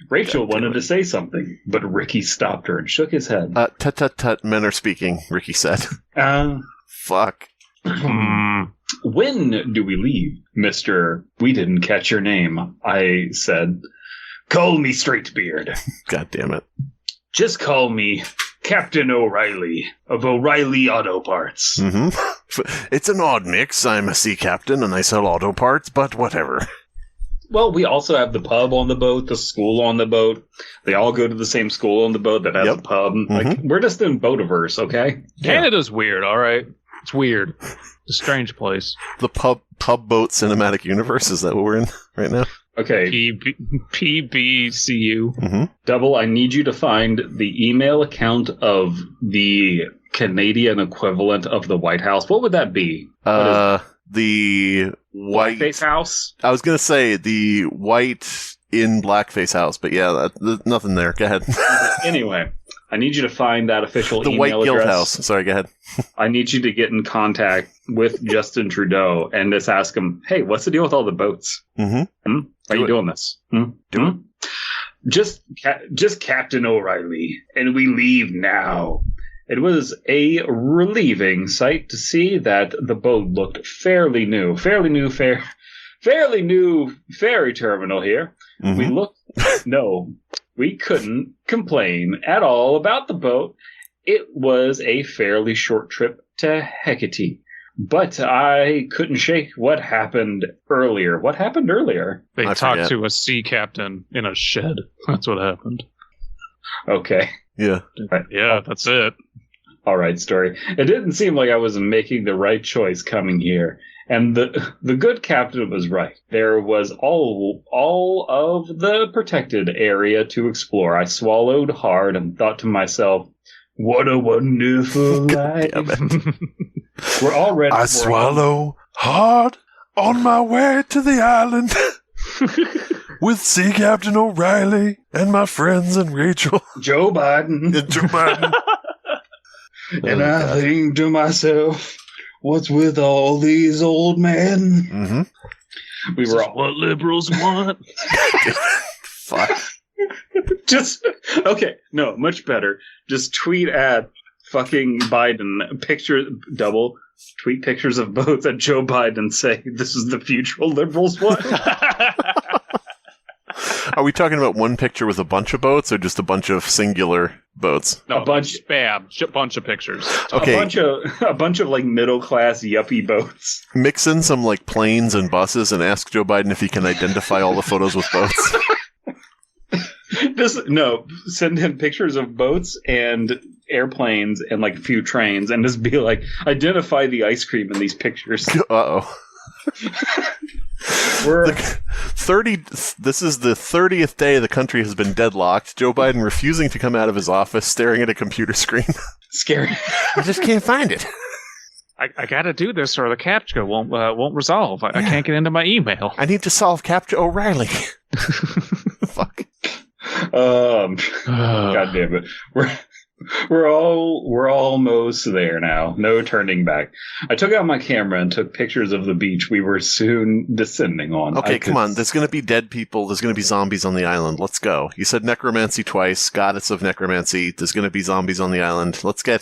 S2: Rachel wanted to say something, but Ricky stopped her and shook his head.
S3: Tut, men are speaking, Ricky said. Fuck.
S2: When do we leave, Mr. We didn't catch your name, I said. Call me Straightbeard.
S3: God damn it.
S2: Just call me Captain O'Reilly of O'Reilly Auto Parts.
S3: Mm-hmm. It's an odd mix. I'm a sea captain and I sell auto parts, but whatever.
S2: Well, we also have the pub on the boat, the school on the boat. They all go to the same school on the boat that has a pub. Mm-hmm. Like, we're just in Boativerse, okay?
S4: Canada's weird, all right? It's weird. It's a strange place.
S3: The pub boat cinematic universe, is that what we're in right now?
S2: Okay.
S4: PBCU.
S3: Mm-hmm.
S2: Double, I need you to find the email account of the Canadian equivalent of the White House. What would that be?
S3: The white
S2: Blackface House?
S3: I was going to say the white in blackface house, but yeah, nothing there. Go ahead.
S2: Anyway, I need you to find that official email address.
S3: The white guild house. Sorry, go ahead.
S2: I need you to get in contact with Justin Trudeau and just ask him, hey, what's the deal with all the boats?
S3: Mm-hmm.
S2: Are you doing this?
S3: Do it.
S2: Just Captain O'Reilly, and we leave now. It was a relieving sight to see that the boat looked fairly new ferry terminal here.
S3: Mm-hmm.
S2: We couldn't complain at all about the boat. It was a fairly short trip to Hecate, but I couldn't shake what happened earlier. What happened earlier?
S4: They talked to a sea captain in a shed. That's what happened.
S2: Okay.
S3: Yeah.
S4: Yeah, that's it.
S2: All right, story. It didn't seem like I was making the right choice coming here. And the good captain was right. There was all of the protected area to explore. I swallowed hard and thought to myself, what a wonderful life. We're all ready.
S3: I swallow hard on my way to the island. with Sea Captain O'Reilly and my friends and Rachel.
S2: Joe Biden.
S3: And Joe Biden.
S2: And I think to myself, what's with all these old men?
S3: Mm-hmm.
S2: We were all
S4: what liberals want.
S3: Fuck.
S2: Just, okay, no, much better. Just tweet at fucking Biden, tweet pictures of boats at Joe Biden and say, this is the future liberals want.
S3: Are we talking about one picture with a bunch of boats or just a bunch of singular boats?
S4: No, a bunch of pictures.
S3: Okay.
S2: A bunch of like middle class yuppie boats.
S3: Mix in some like planes and buses and ask Joe Biden if he can identify all the photos with boats.
S2: Send him pictures of boats and airplanes and like a few trains and just be like, identify the ice cream in these pictures.
S3: Uh-oh. This is the 30th day the country has been deadlocked. Joe Biden refusing to come out of his office, staring at a computer screen.
S2: Scary.
S3: I just can't find it.
S4: I gotta do this or the CAPTCHA won't resolve. I can't get into my email.
S3: I need to solve CAPTCHA O'Reilly. Fuck.
S2: God damn it. We're almost there now. No turning back. I took out my camera and took pictures of the beach we were soon descending on.
S3: Okay, come on. There's going to be dead people. There's going to be zombies on the island. Let's go. You said necromancy twice. Goddess of necromancy. There's going to be zombies on the island. Let's go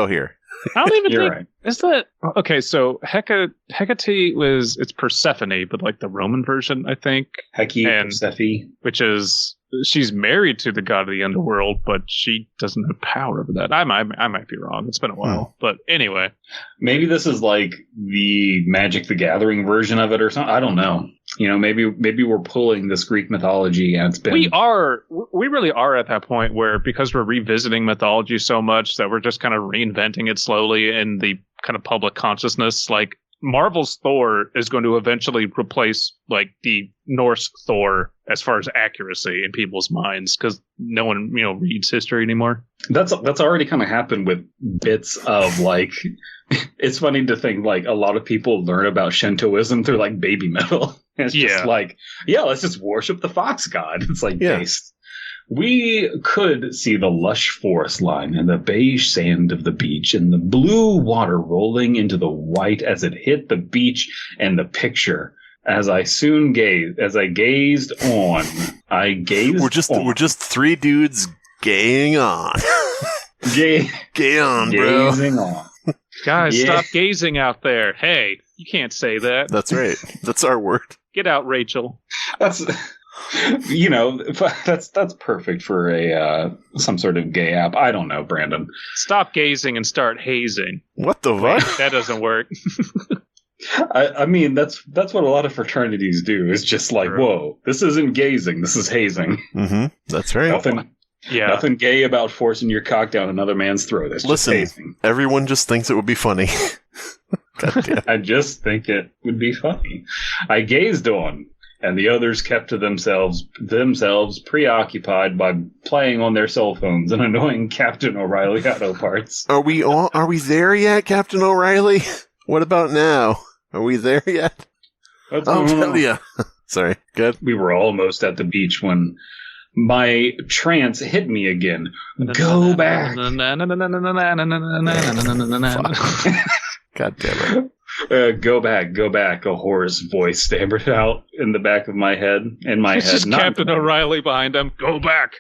S3: here.
S4: I don't even think...
S2: Right.
S4: Is that... Okay, so Hecate it's Persephone, but like the Roman version, I think.
S2: Persephone.
S4: Which is... She's married to the god of the underworld, but she doesn't have power over that. I might be wrong. It's been a while. But anyway.
S2: Maybe this is like the Magic the Gathering version of it or something. I don't know. You know, maybe we're pulling this Greek mythology and it's been...
S4: We really are at that point where, because we're revisiting mythology so much that we're just kind of reinventing it slowly in the kind of public consciousness. Like, Marvel's Thor is going to eventually replace like the Norse Thor as far as accuracy in people's minds, because no one reads history anymore.
S2: That's already kind of happened with bits of like. It's funny to think like a lot of people learn about Shintoism through like baby metal. It's just like, let's just worship the fox god. It's like based. We could see the lush forest line and the beige sand of the beach and the blue water rolling into the white as it hit the beach and the picture. As I gazed on.
S3: We're just three dudes gaying on. Gay on, bro.
S2: Gazing on.
S4: Guys, stop gazing out there. Hey, you can't say that.
S3: That's right. That's our word.
S4: Get out, Rachel.
S2: That's perfect for a some sort of gay app. I don't know, Brandon.
S4: Stop gazing and start hazing.
S3: What the fuck?
S4: That doesn't work.
S2: I mean, that's what a lot of fraternities do. Is just like, whoa, this isn't gazing, this is hazing.
S3: Mm-hmm. That's right.
S2: Nothing gay about forcing your cock down another man's throat. It's just hazing.
S3: Everyone just thinks it would be funny.
S2: I just think it would be funny. I gazed on, and the others kept to themselves preoccupied by playing on their cell phones and annoying Captain O'Reilly auto parts.
S3: Are we there yet, Captain O'Reilly? What about now? Are we there yet? I'll tell you. Sorry, good.
S2: We were almost at the beach when my trance hit me again. Go back.
S3: God damn
S2: it. Go back, a hoarse voice stammered out in the back of my head.
S4: It's just Captain O'Reilly behind him. Go back.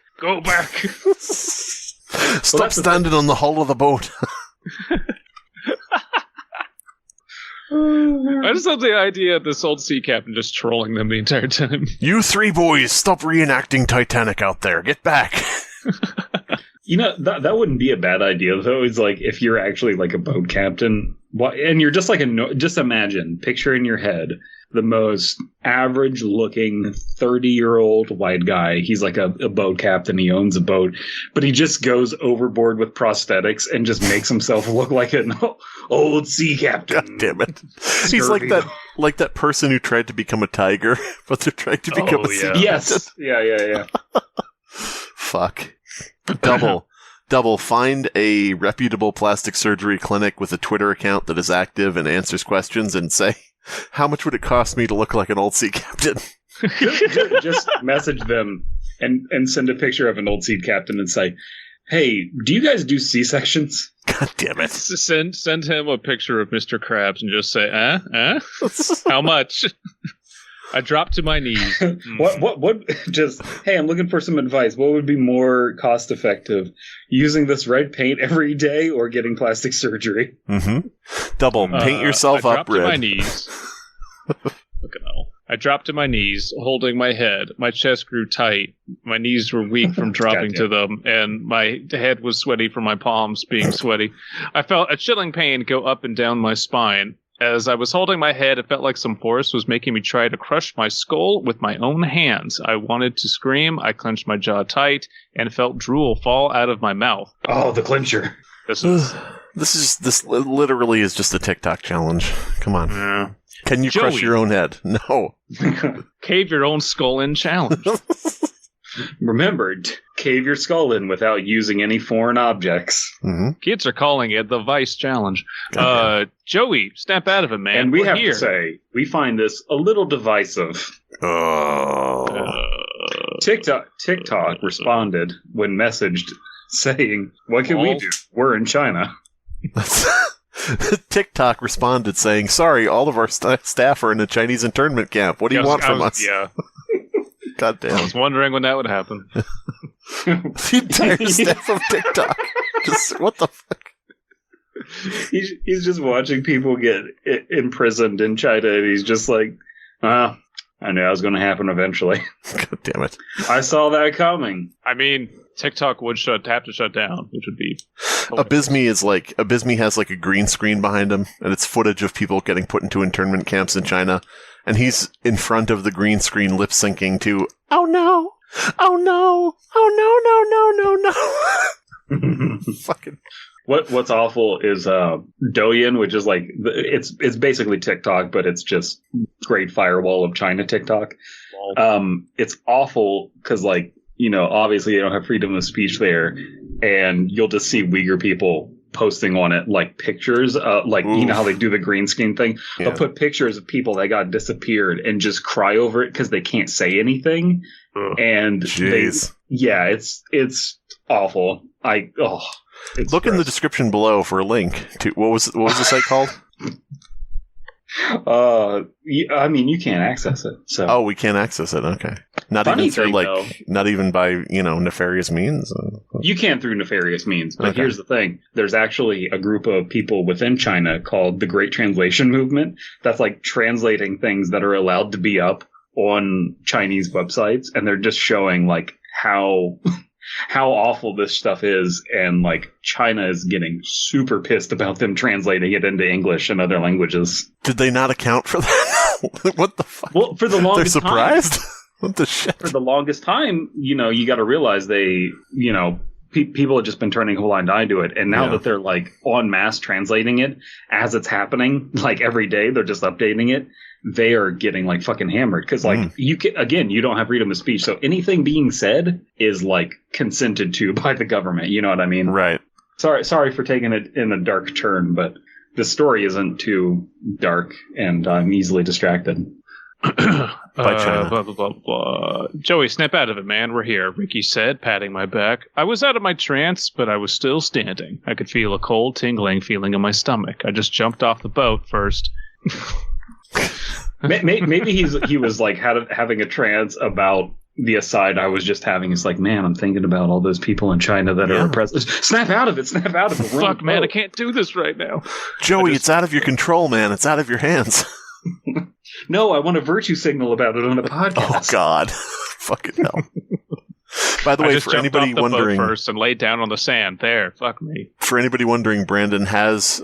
S3: Stop standing on the hull of the boat.
S4: I just love the idea of this old sea captain just trolling them the entire time.
S3: You three boys, stop reenacting Titanic out there. Get back.
S2: That wouldn't be a bad idea, though. It's like if you're actually like a boat captain, and you're just like just imagine, picture in your head the most average-looking 30-year-old white guy. He's like a boat captain. He owns a boat, but he just goes overboard with prosthetics and just makes himself look like an old sea captain.
S3: God damn it! He's like that person who tried to become a tiger, but they're trying to become a sea.
S2: Yes, yeah.
S3: Fuck. Double. Find a reputable plastic surgery clinic with a Twitter account that is active and answers questions, and say, How much would it cost me to look like an old sea captain?
S2: Just message them and send a picture of an old sea captain and say, hey, do you guys do C-sections?
S3: God damn it.
S4: Send him a picture of Mr. Krabs and just say, how much? I dropped to my knees.
S2: What just, hey, I'm looking for some advice. What would be more cost effective? Using this red paint every day or getting plastic surgery?
S3: Mm-hmm. Double, paint yourself up red.
S4: I dropped to my knees. Look at all. I dropped to my knees, holding my head. My chest grew tight. My knees were weak from dropping to them, and my head was sweaty from my palms being sweaty. I felt a chilling pain go up and down my spine. As I was holding my head, it felt like some force was making me try to crush my skull with my own hands. I wanted to scream. I clenched my jaw tight and felt drool fall out of my mouth.
S2: Oh, the clincher.
S3: This literally is just a TikTok challenge. Come on.
S4: Yeah.
S3: Can you crush your own head? No.
S4: Cave your own skull in challenge.
S2: Remember, cave your skull in without using any foreign objects.
S3: Mm-hmm.
S4: Kids are calling it the Vice Challenge. Joey, snap out of it, man.
S2: And we have to say, we find this a little divisive. TikTok responded when messaged saying, what can we do? We're in China.
S3: TikTok responded saying, sorry, all of our staff are in a Chinese internment camp. What do you want from us?
S4: Yeah.
S3: God damn.
S4: I was wondering when that would happen.
S3: The entire staff of TikTok. What the fuck?
S2: He's just watching people get imprisoned in China, and he's just like, I knew that was going to happen eventually.
S3: God damn it.
S2: I saw that coming.
S4: I mean, TikTok would have to shut down, which would be
S3: Abysmii has like a green screen behind him, and it's footage of people getting put into internment camps in China, and he's in front of the green screen lip syncing to "Oh no, oh no, oh no, no, no, no, no." Fucking.
S2: What's awful is Douyin, which is like it's basically TikTok, but it's just Great Firewall of China TikTok. It's awful because like, you know, obviously they don't have freedom of speech there, and you'll just see Uyghur people posting on it like pictures, like you know how they do the green screen thing. Yeah. They'll put pictures of people that got disappeared and just cry over it because they can't say anything. And it's awful.
S3: Look in the description below for a link to what was the site called?
S2: I mean, you can't access it. So
S3: we can't access it. Okay, not
S2: Funny
S3: even through
S2: thing,
S3: like
S2: though,
S3: not even by nefarious means.
S2: You can through nefarious means, but
S3: Okay.
S2: Here's the thing: there's actually a group of people within China called the Great Translation Movement that's like translating things that are allowed to be up on Chinese websites, and they're just showing like how awful this stuff is, and like China is getting super pissed about them translating it into English and other languages.
S3: Did they not account for that? What the fuck?
S2: Well, for the longest
S3: they're surprised. What the shit?
S2: For the longest time, you know, you got to realize they, you know, people have just been turning a blind eye to it, and now that they're like en masse translating it as it's happening, like every day, they're just updating it. They are getting like fucking hammered because like you don't have freedom of speech, so anything being said is like consented to by the government. You know what I mean?
S3: Right.
S2: Sorry for taking it in a dark turn, but the story isn't too dark, and I'm easily distracted.
S3: By China.
S4: Blah, blah, blah, blah. Joey, snap out of it, man. We're here, Ricky said, patting my back. I was out of my trance, but I was still standing. I could feel a cold, tingling feeling in my stomach. I just jumped off the boat first.
S2: Maybe he was like having a trance about the aside I was just having. It's like, man, I'm thinking about all those people in China that are oppressed. Snap out of it. Snap out of it.
S4: Fuck, man, I can't do this right now.
S3: Joey, it's out of your control, man. It's out of your hands.
S2: No, I want a virtue signal about it on a podcast.
S3: Oh, God. Fucking hell. By the way, for anybody wondering,
S4: first and laid down on the sand there. Fuck me.
S3: For anybody wondering, Brandon has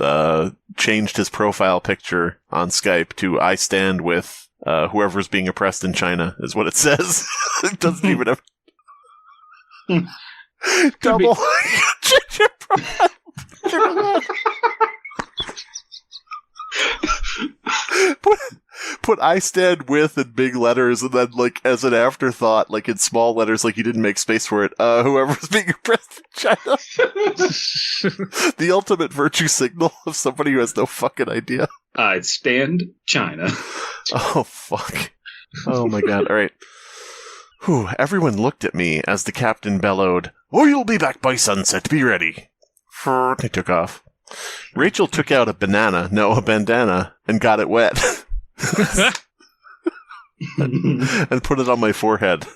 S3: changed his profile picture on Skype to "I stand with whoever's being oppressed in China," is what it says. It doesn't even have double. Change your profile picture. Put "I stand with" in big letters, and then like as an afterthought, like in small letters, like you didn't make space for it. Whoever's being oppressed in China. The ultimate virtue signal of somebody who has no fucking idea.
S2: I'd stand China.
S3: Oh, fuck. Oh, my God. All right. Whew. Everyone looked at me as the captain bellowed, "Oh, you'll be back by sunset. Be ready." He took off. Rachel took out a bandana, and got it wet. And put it on my forehead.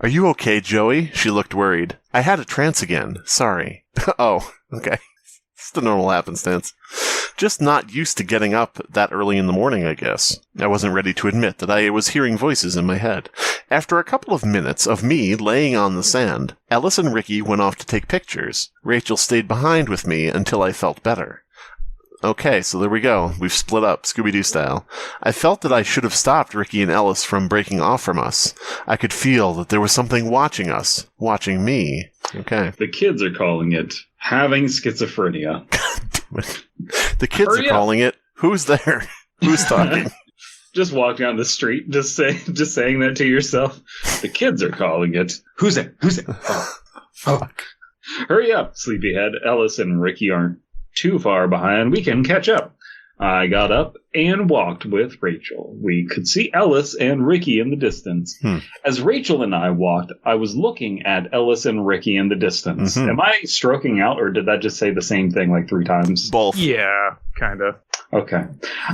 S3: "Are you okay, Joey?" She looked worried. "I had a trance again. Sorry." Oh, okay. It's the normal happenstance. Just not used to getting up that early in the morning, I guess. I wasn't ready to admit that I was hearing voices in my head. After a couple of minutes of me laying on the sand, Ellis and Ricky went off to take pictures. Rachel stayed behind with me until I felt better. Okay, so there we go. We've split up, Scooby-Doo style. I felt that I should have stopped Ricky and Ellis from breaking off from us. I could feel that there was something watching us. Watching me. Okay.
S2: The kids are calling it having schizophrenia.
S3: God damn it. The kids are calling it, who's there? Who's talking?
S2: Just walk down the street, just saying that to yourself. The kids are calling it, who's there? Who's there? Oh.
S3: Fuck.
S2: Hurry up, sleepyhead. Ellis and Ricky aren't too far behind. We can catch up. I got up and walked with Rachel. We could see Ellis and Ricky in the distance. As Rachel and I walked, I was looking at Ellis and Ricky in the distance. Am I stroking out, or did that just say the same thing like 3 times?
S3: Both.
S4: Yeah, kind of.
S2: Okay.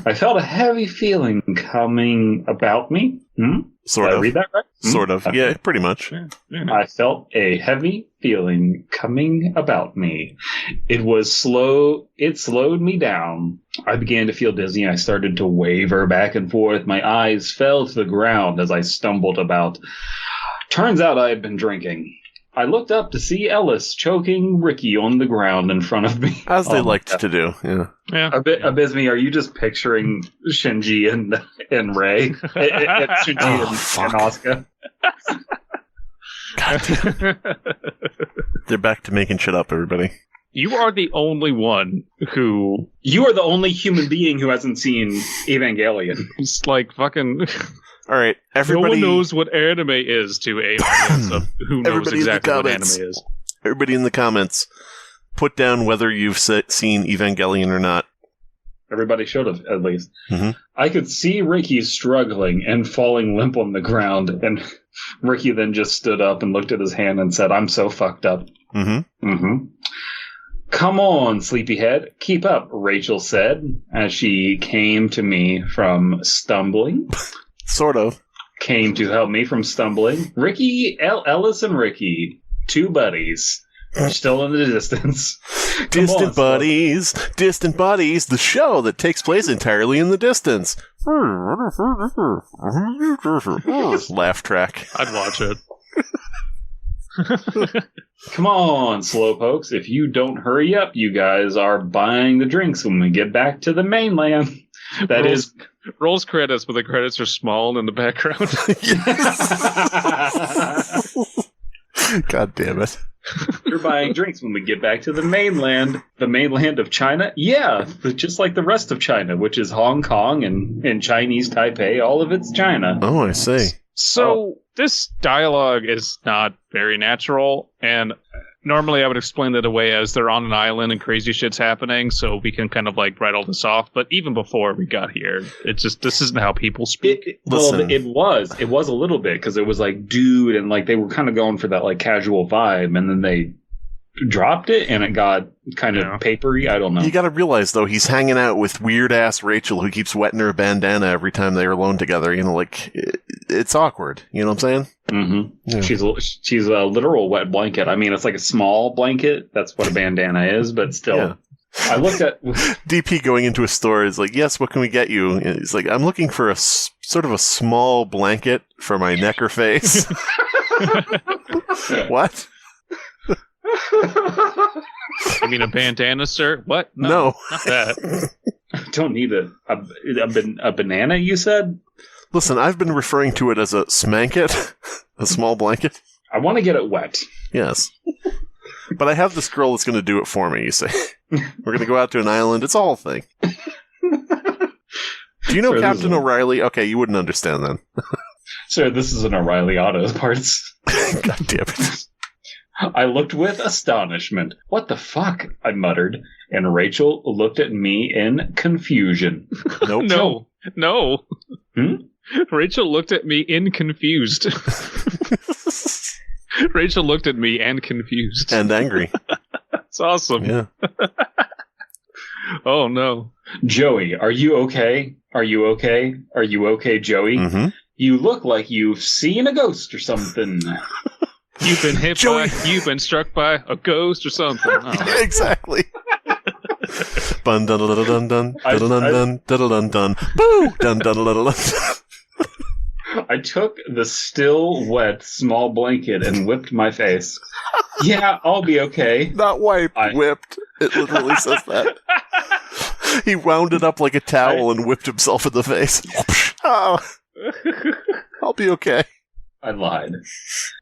S2: I felt a heavy feeling coming about me.
S3: Sort
S2: Did
S3: of.
S2: I read that right?
S3: Sort of.
S2: Okay.
S3: Yeah, pretty much.
S2: I felt a heavy feeling coming about me. It was slow. It slowed me down. I began to feel dizzy. I started to waver back and forth. My eyes fell to the ground as I stumbled about. Turns out I had been drinking. I looked up to see Ellis choking Ricky on the ground in front of me.
S3: As they liked to do, yeah.
S2: Abysmii, are you just picturing Shinji and Rei? Shinji and Asuka?
S3: God damn. They're back to making shit up, everybody.
S4: You are the only one who...
S2: You are the only human being who hasn't seen Evangelion.
S4: It's like fucking...
S3: All right, everybody...
S4: No one knows what anime is to a audience of who knows exactly what anime is.
S3: Everybody in the comments, put down whether you've seen Evangelion or not.
S2: Everybody should have, at least. I could see Ricky struggling and falling limp on the ground, and Ricky then just stood up and looked at his hand and said, "I'm so fucked up." "Come on, sleepyhead, keep up," Rachel said, as she came to me from stumbling.
S3: Sort of.
S2: Came to help me from stumbling. Ricky, Ellis and Ricky, 2 buddies, still in the distance.
S3: Distant buddies, the show that takes place entirely in the distance. Laugh track.
S4: I'd watch it.
S2: Come on, slowpokes. If you don't hurry up, you guys are buying the drinks when we get back to the mainland. That is...
S4: Rolls credits, but the credits are small in the background.
S3: God damn it.
S2: You're buying drinks when we get back to the mainland. The mainland of China? Yeah, just like the rest of China, which is Hong Kong and Chinese Taipei. All of it's China.
S3: Oh, I see.
S4: So this dialogue is not very natural, and normally I would explain that away as they're on an island and crazy shit's happening, so we can kind of like write all this off. But even before we got here, it's just, this isn't how people speak.
S2: It was a little bit, because it was like dude, and like they were kind of going for that like casual vibe, and then they dropped it and it got kind of papery. I don't know.
S3: You gotta realize though, he's hanging out with weird ass Rachel who keeps wetting her bandana every time they're alone together. You know, like it's awkward. You know what I'm saying?
S2: Yeah. She's a literal wet blanket. I mean, it's like a small blanket. That's what a bandana is, but still. Yeah. I looked at
S3: DP going into a store is like, "Yes, what can we get you?" And he's like, "I'm looking for a sort of a small blanket for my neck or face." What?
S4: You mean a bandana, sir? What?
S3: No.
S4: Not that.
S2: I don't need a banana, you said?
S3: Listen, I've been referring to it as a smanket, a small blanket.
S2: I want to get it wet.
S3: Yes. But I have this girl that's going to do it for me, you see. We're going to go out to an island. It's a whole thing. Do you know Captain O'Reilly? Okay, you wouldn't understand then.
S2: Sir, this is an O'Reilly Auto Parts.
S3: God damn it.
S2: I looked with astonishment. What the fuck? I muttered, and Rachel looked at me in confusion.
S4: Nope. No.
S2: Hmm?
S4: Rachel looked at me in confused. Rachel looked at me and confused.
S3: And angry.
S4: That's awesome.
S3: Yeah.
S4: Oh, no.
S2: Joey, are you okay? Are you okay? Are you okay, Joey?
S3: Mm-hmm.
S2: You look like you've seen a ghost or something.
S4: You've been hit
S3: Joey.
S4: you've been struck by a ghost or something. Oh.
S3: Exactly. Bun dun dun dun dun dun dun dun dun dun. Boo! Dun dun dun dun.
S2: I took the still wet small blanket and whipped my face. Yeah, I'll be okay.
S3: Not wiped, whipped. It literally says that. He wound it up like a towel and whipped himself in the face. Oh, I'll be okay.
S2: I lied.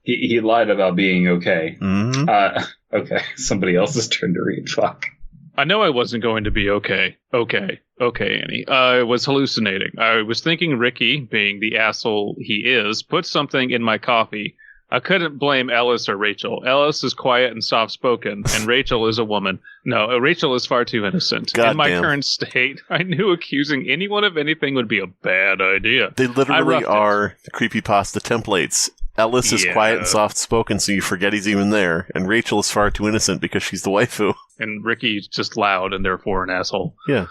S2: He lied about being okay.
S3: Mm-hmm.
S2: Okay, somebody else's turn to read. Fuck.
S4: I know I wasn't going to be okay. Okay, Annie. I was hallucinating. I was thinking Ricky, being the asshole he is, put something in my coffee. I couldn't blame Ellis or Rachel. Ellis is quiet and soft-spoken, and Rachel is a woman. No, Rachel is far too innocent. In my current state, I knew accusing anyone of anything would be a bad idea.
S3: They literally are the Creepypasta templates. Ellis is quiet and soft-spoken, so you forget he's even there, and Rachel is far too innocent because she's the waifu.
S4: And Ricky's just loud and therefore an asshole.
S3: Yeah.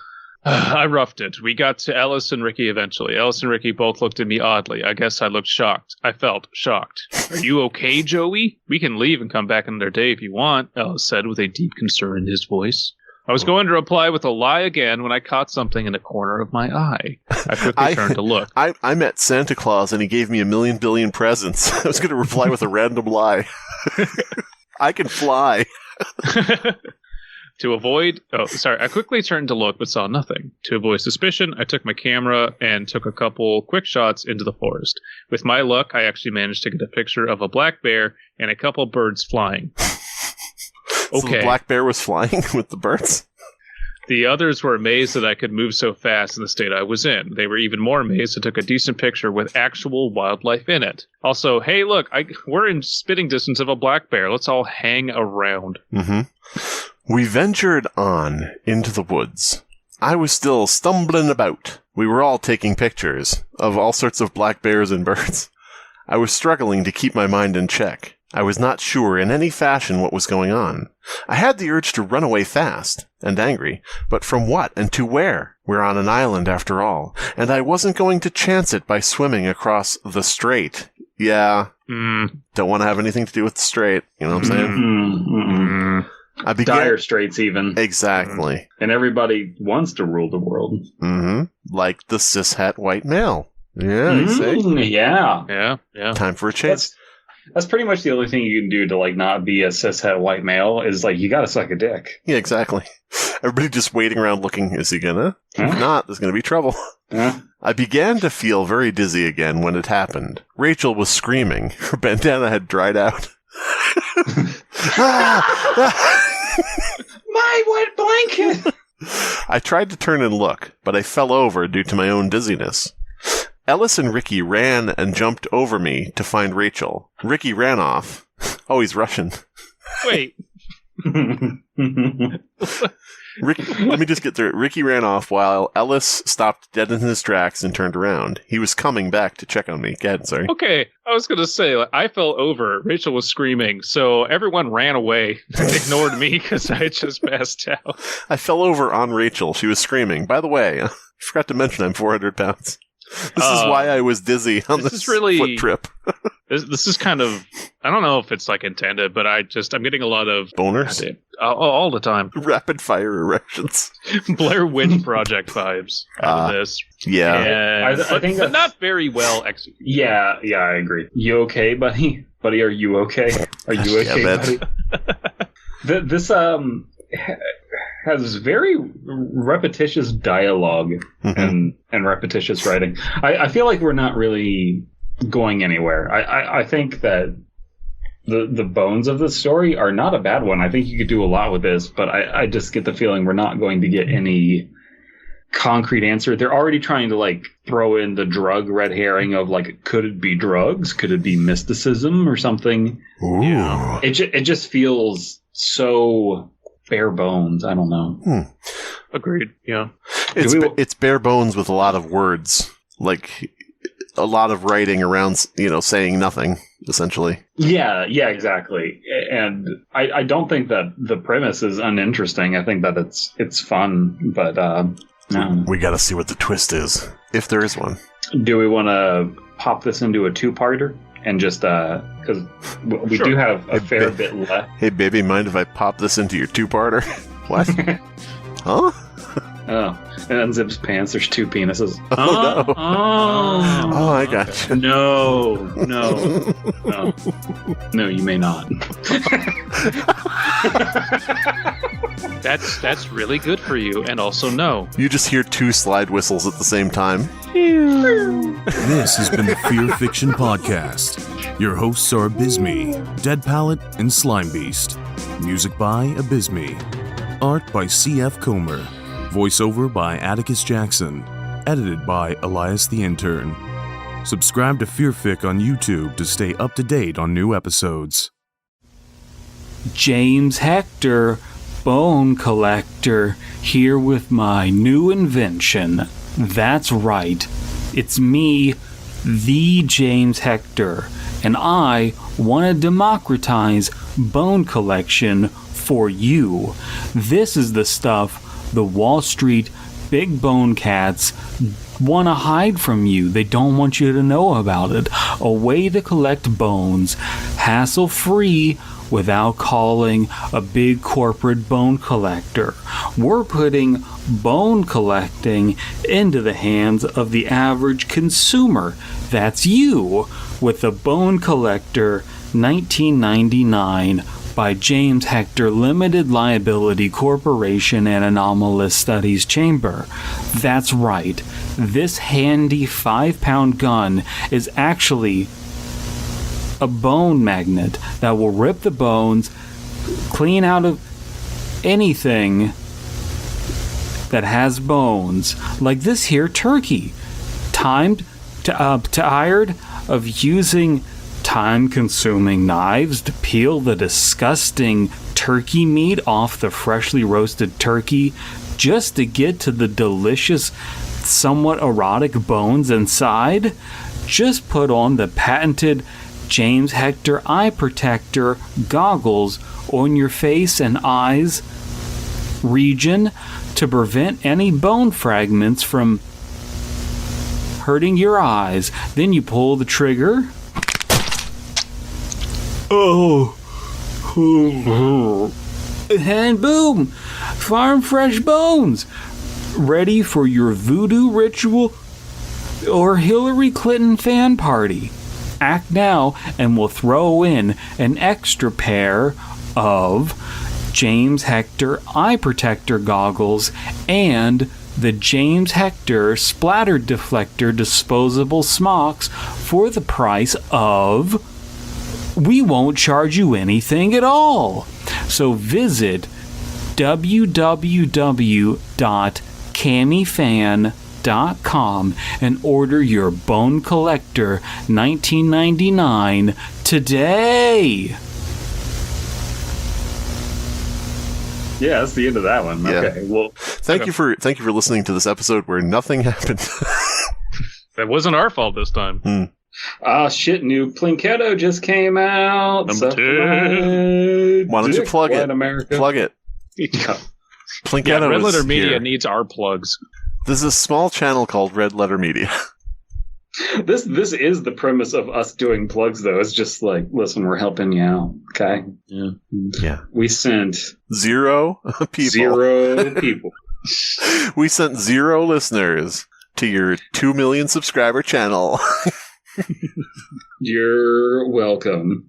S4: I roughed it. We got to Ellis and Ricky eventually. Ellis and Ricky both looked at me oddly. I guess I looked shocked. I felt shocked. Are you okay, Joey? We can leave and come back another day if you want, Ellis said with a deep concern in his voice. I was going to reply with a lie again when I caught something in the corner of my eye. I quickly turned to look.
S3: I met Santa Claus and he gave me 1,000,000 billion presents. I was going to reply with a random lie. I can fly. I quickly turned to look, but saw nothing. To avoid suspicion, I took my camera and took a couple quick shots into the forest. With my luck, I actually managed to get a picture of a black bear and a couple birds flying. So the black bear was flying with the birds?
S4: The others were amazed that I could move so fast in the state I was in. They were even more amazed I took a decent picture with actual wildlife in it. Also, hey, look, we're in spitting distance of a black bear. Let's all hang around.
S3: Mm-hmm. We ventured on into the woods. I was still stumbling about. We were all taking pictures of all sorts of black bears and birds. I was struggling to keep my mind in check. I was not sure in any fashion what was going on. I had the urge to run away fast and angry, but from what and to where? We're on an island after all, and I wasn't going to chance it by swimming across the strait. Yeah, don't want to have anything to do with the strait, you know what I'm saying? I began...
S2: Dire straits, even.
S3: Exactly.
S2: And everybody wants to rule the world.
S3: Mm-hmm. Like the cishet white male. Yeah, you see?
S2: Yeah.
S3: Time for a chase.
S2: That's pretty much the only thing you can do to, like, not be a cishet white male is, like, you gotta suck a dick.
S3: Yeah, exactly. Everybody just waiting around looking, is he gonna? If not, there's gonna be trouble. I began to feel very dizzy again when it happened. Rachel was screaming. Her bandana had dried out.
S2: My wet blanket!
S3: I tried to turn and look, but I fell over due to my own dizziness. Ellis and Ricky ran and jumped over me to find Rachel. Ricky ran off. Oh, he's Russian.
S4: Wait.
S3: Ricky, let me just get through it. Ricky ran off while Ellis stopped dead in his tracks and turned around. He was coming back to check on me. Go ahead, sorry.
S4: Okay, I was going to say, I fell over. Rachel was screaming, so everyone ran away and ignored me because I had just passed out.
S3: I fell over on Rachel. She was screaming. By the way, I forgot to mention I'm 400 pounds. This is why I was dizzy on this foot trip.
S4: This is kind of, I don't know if it's like intended, but I'm getting a lot of
S3: boners
S4: all the time.
S3: Rapid fire erections.
S4: Blair Witch Project vibes out of this.
S3: Yeah.
S2: I think
S4: but not very well executed.
S2: Yeah, I agree. You okay, buddy? Buddy, are you okay? Are you okay, buddy? This has very repetitious dialogue and repetitious writing. I feel like we're not really going anywhere. I think that the bones of the story are not a bad one. I think you could do a lot with this, but I just get the feeling we're not going to get any concrete answer. They're already trying to like throw in the drug red herring of like, could it be drugs? Could it be mysticism or something?
S3: Ooh.
S2: Yeah. It just feels so bare bones. I don't know.
S4: Agreed. Yeah.
S3: It's bare bones with a lot of words, like a lot of writing around, saying nothing, essentially.
S2: Yeah, exactly. And I don't think that the premise is uninteresting. I think that it's fun, but no.
S3: We got to see what the twist is, if there is one.
S2: Do we want to pop this into a two-parter? And just, because we do have a fair bit left.
S3: Hey, baby, mind if I pop this into your two-parter? What? Huh?
S2: Oh, and unzips pants. There's two penises.
S3: Oh, no.
S2: Oh,
S3: I got you.
S2: No, you may not.
S4: That's really good for you, and also no.
S3: You just hear two slide whistles at the same time.
S1: This has been the Fear Fiction Podcast. Your hosts are Abysmii, Dead Palette, and Slimebeast. Music by Abysmii. Art by C.F. Comer. Voiceover by Atticus Jackson. Edited by Elias the Intern. Subscribe to Fearfic on YouTube to stay up to date on new episodes.
S6: James Hector, Bone Collector, here with my new invention. That's right, it's me, the James Hector, and I want to democratize bone collection for you. This is the stuff the Wall Street big bone cats want to hide from you. They don't want you to know about it. A way to collect bones, hassle-free, without calling a big corporate bone collector. We're putting bone collecting into the hands of the average consumer. That's you, with the Bone Collector 1999 by James Hector Limited Liability Corporation and Anomalous Studies Chamber. That's right, this handy 5-pound gun is actually a bone magnet that will rip the bones clean out of anything that has bones, like this here turkey. Tired of using time-consuming knives to peel the disgusting turkey meat off the freshly roasted turkey just to get to the delicious, somewhat erotic bones inside? Just put on the patented James Hector Eye Protector goggles on your face and eyes region to prevent any bone fragments from hurting your eyes. Then you pull the trigger. And boom! Farm fresh bones! Ready for your voodoo ritual or Hillary Clinton fan party. Act now and we'll throw in an extra pair of James Hector Eye Protector goggles and the James Hector Splatter Deflector disposable smocks for the price of... we won't charge you anything at all. So visit www.camifan.com and order your Bone Collector 1999 today.
S2: Yeah, that's the end of that one.
S3: Yeah.
S2: Okay. Well,
S3: thank you for listening to this episode where nothing happened.
S4: That wasn't our fault this time.
S2: Shit, new Plinketto just came out.
S4: Number 2.
S3: Why don't you plug it?
S2: America.
S3: Plug it.
S2: Yeah.
S3: Plinketto
S4: Red Letter Media
S3: here.
S4: needs our plugs.
S3: This is a small channel called Red Letter Media.
S2: This is the premise of us doing plugs, though. It's just like, listen, we're helping you out, okay?
S3: Yeah.
S2: We sent
S3: 0 people.
S2: 0 people.
S3: We sent 0 listeners to your 2 million subscriber channel.
S2: You're welcome.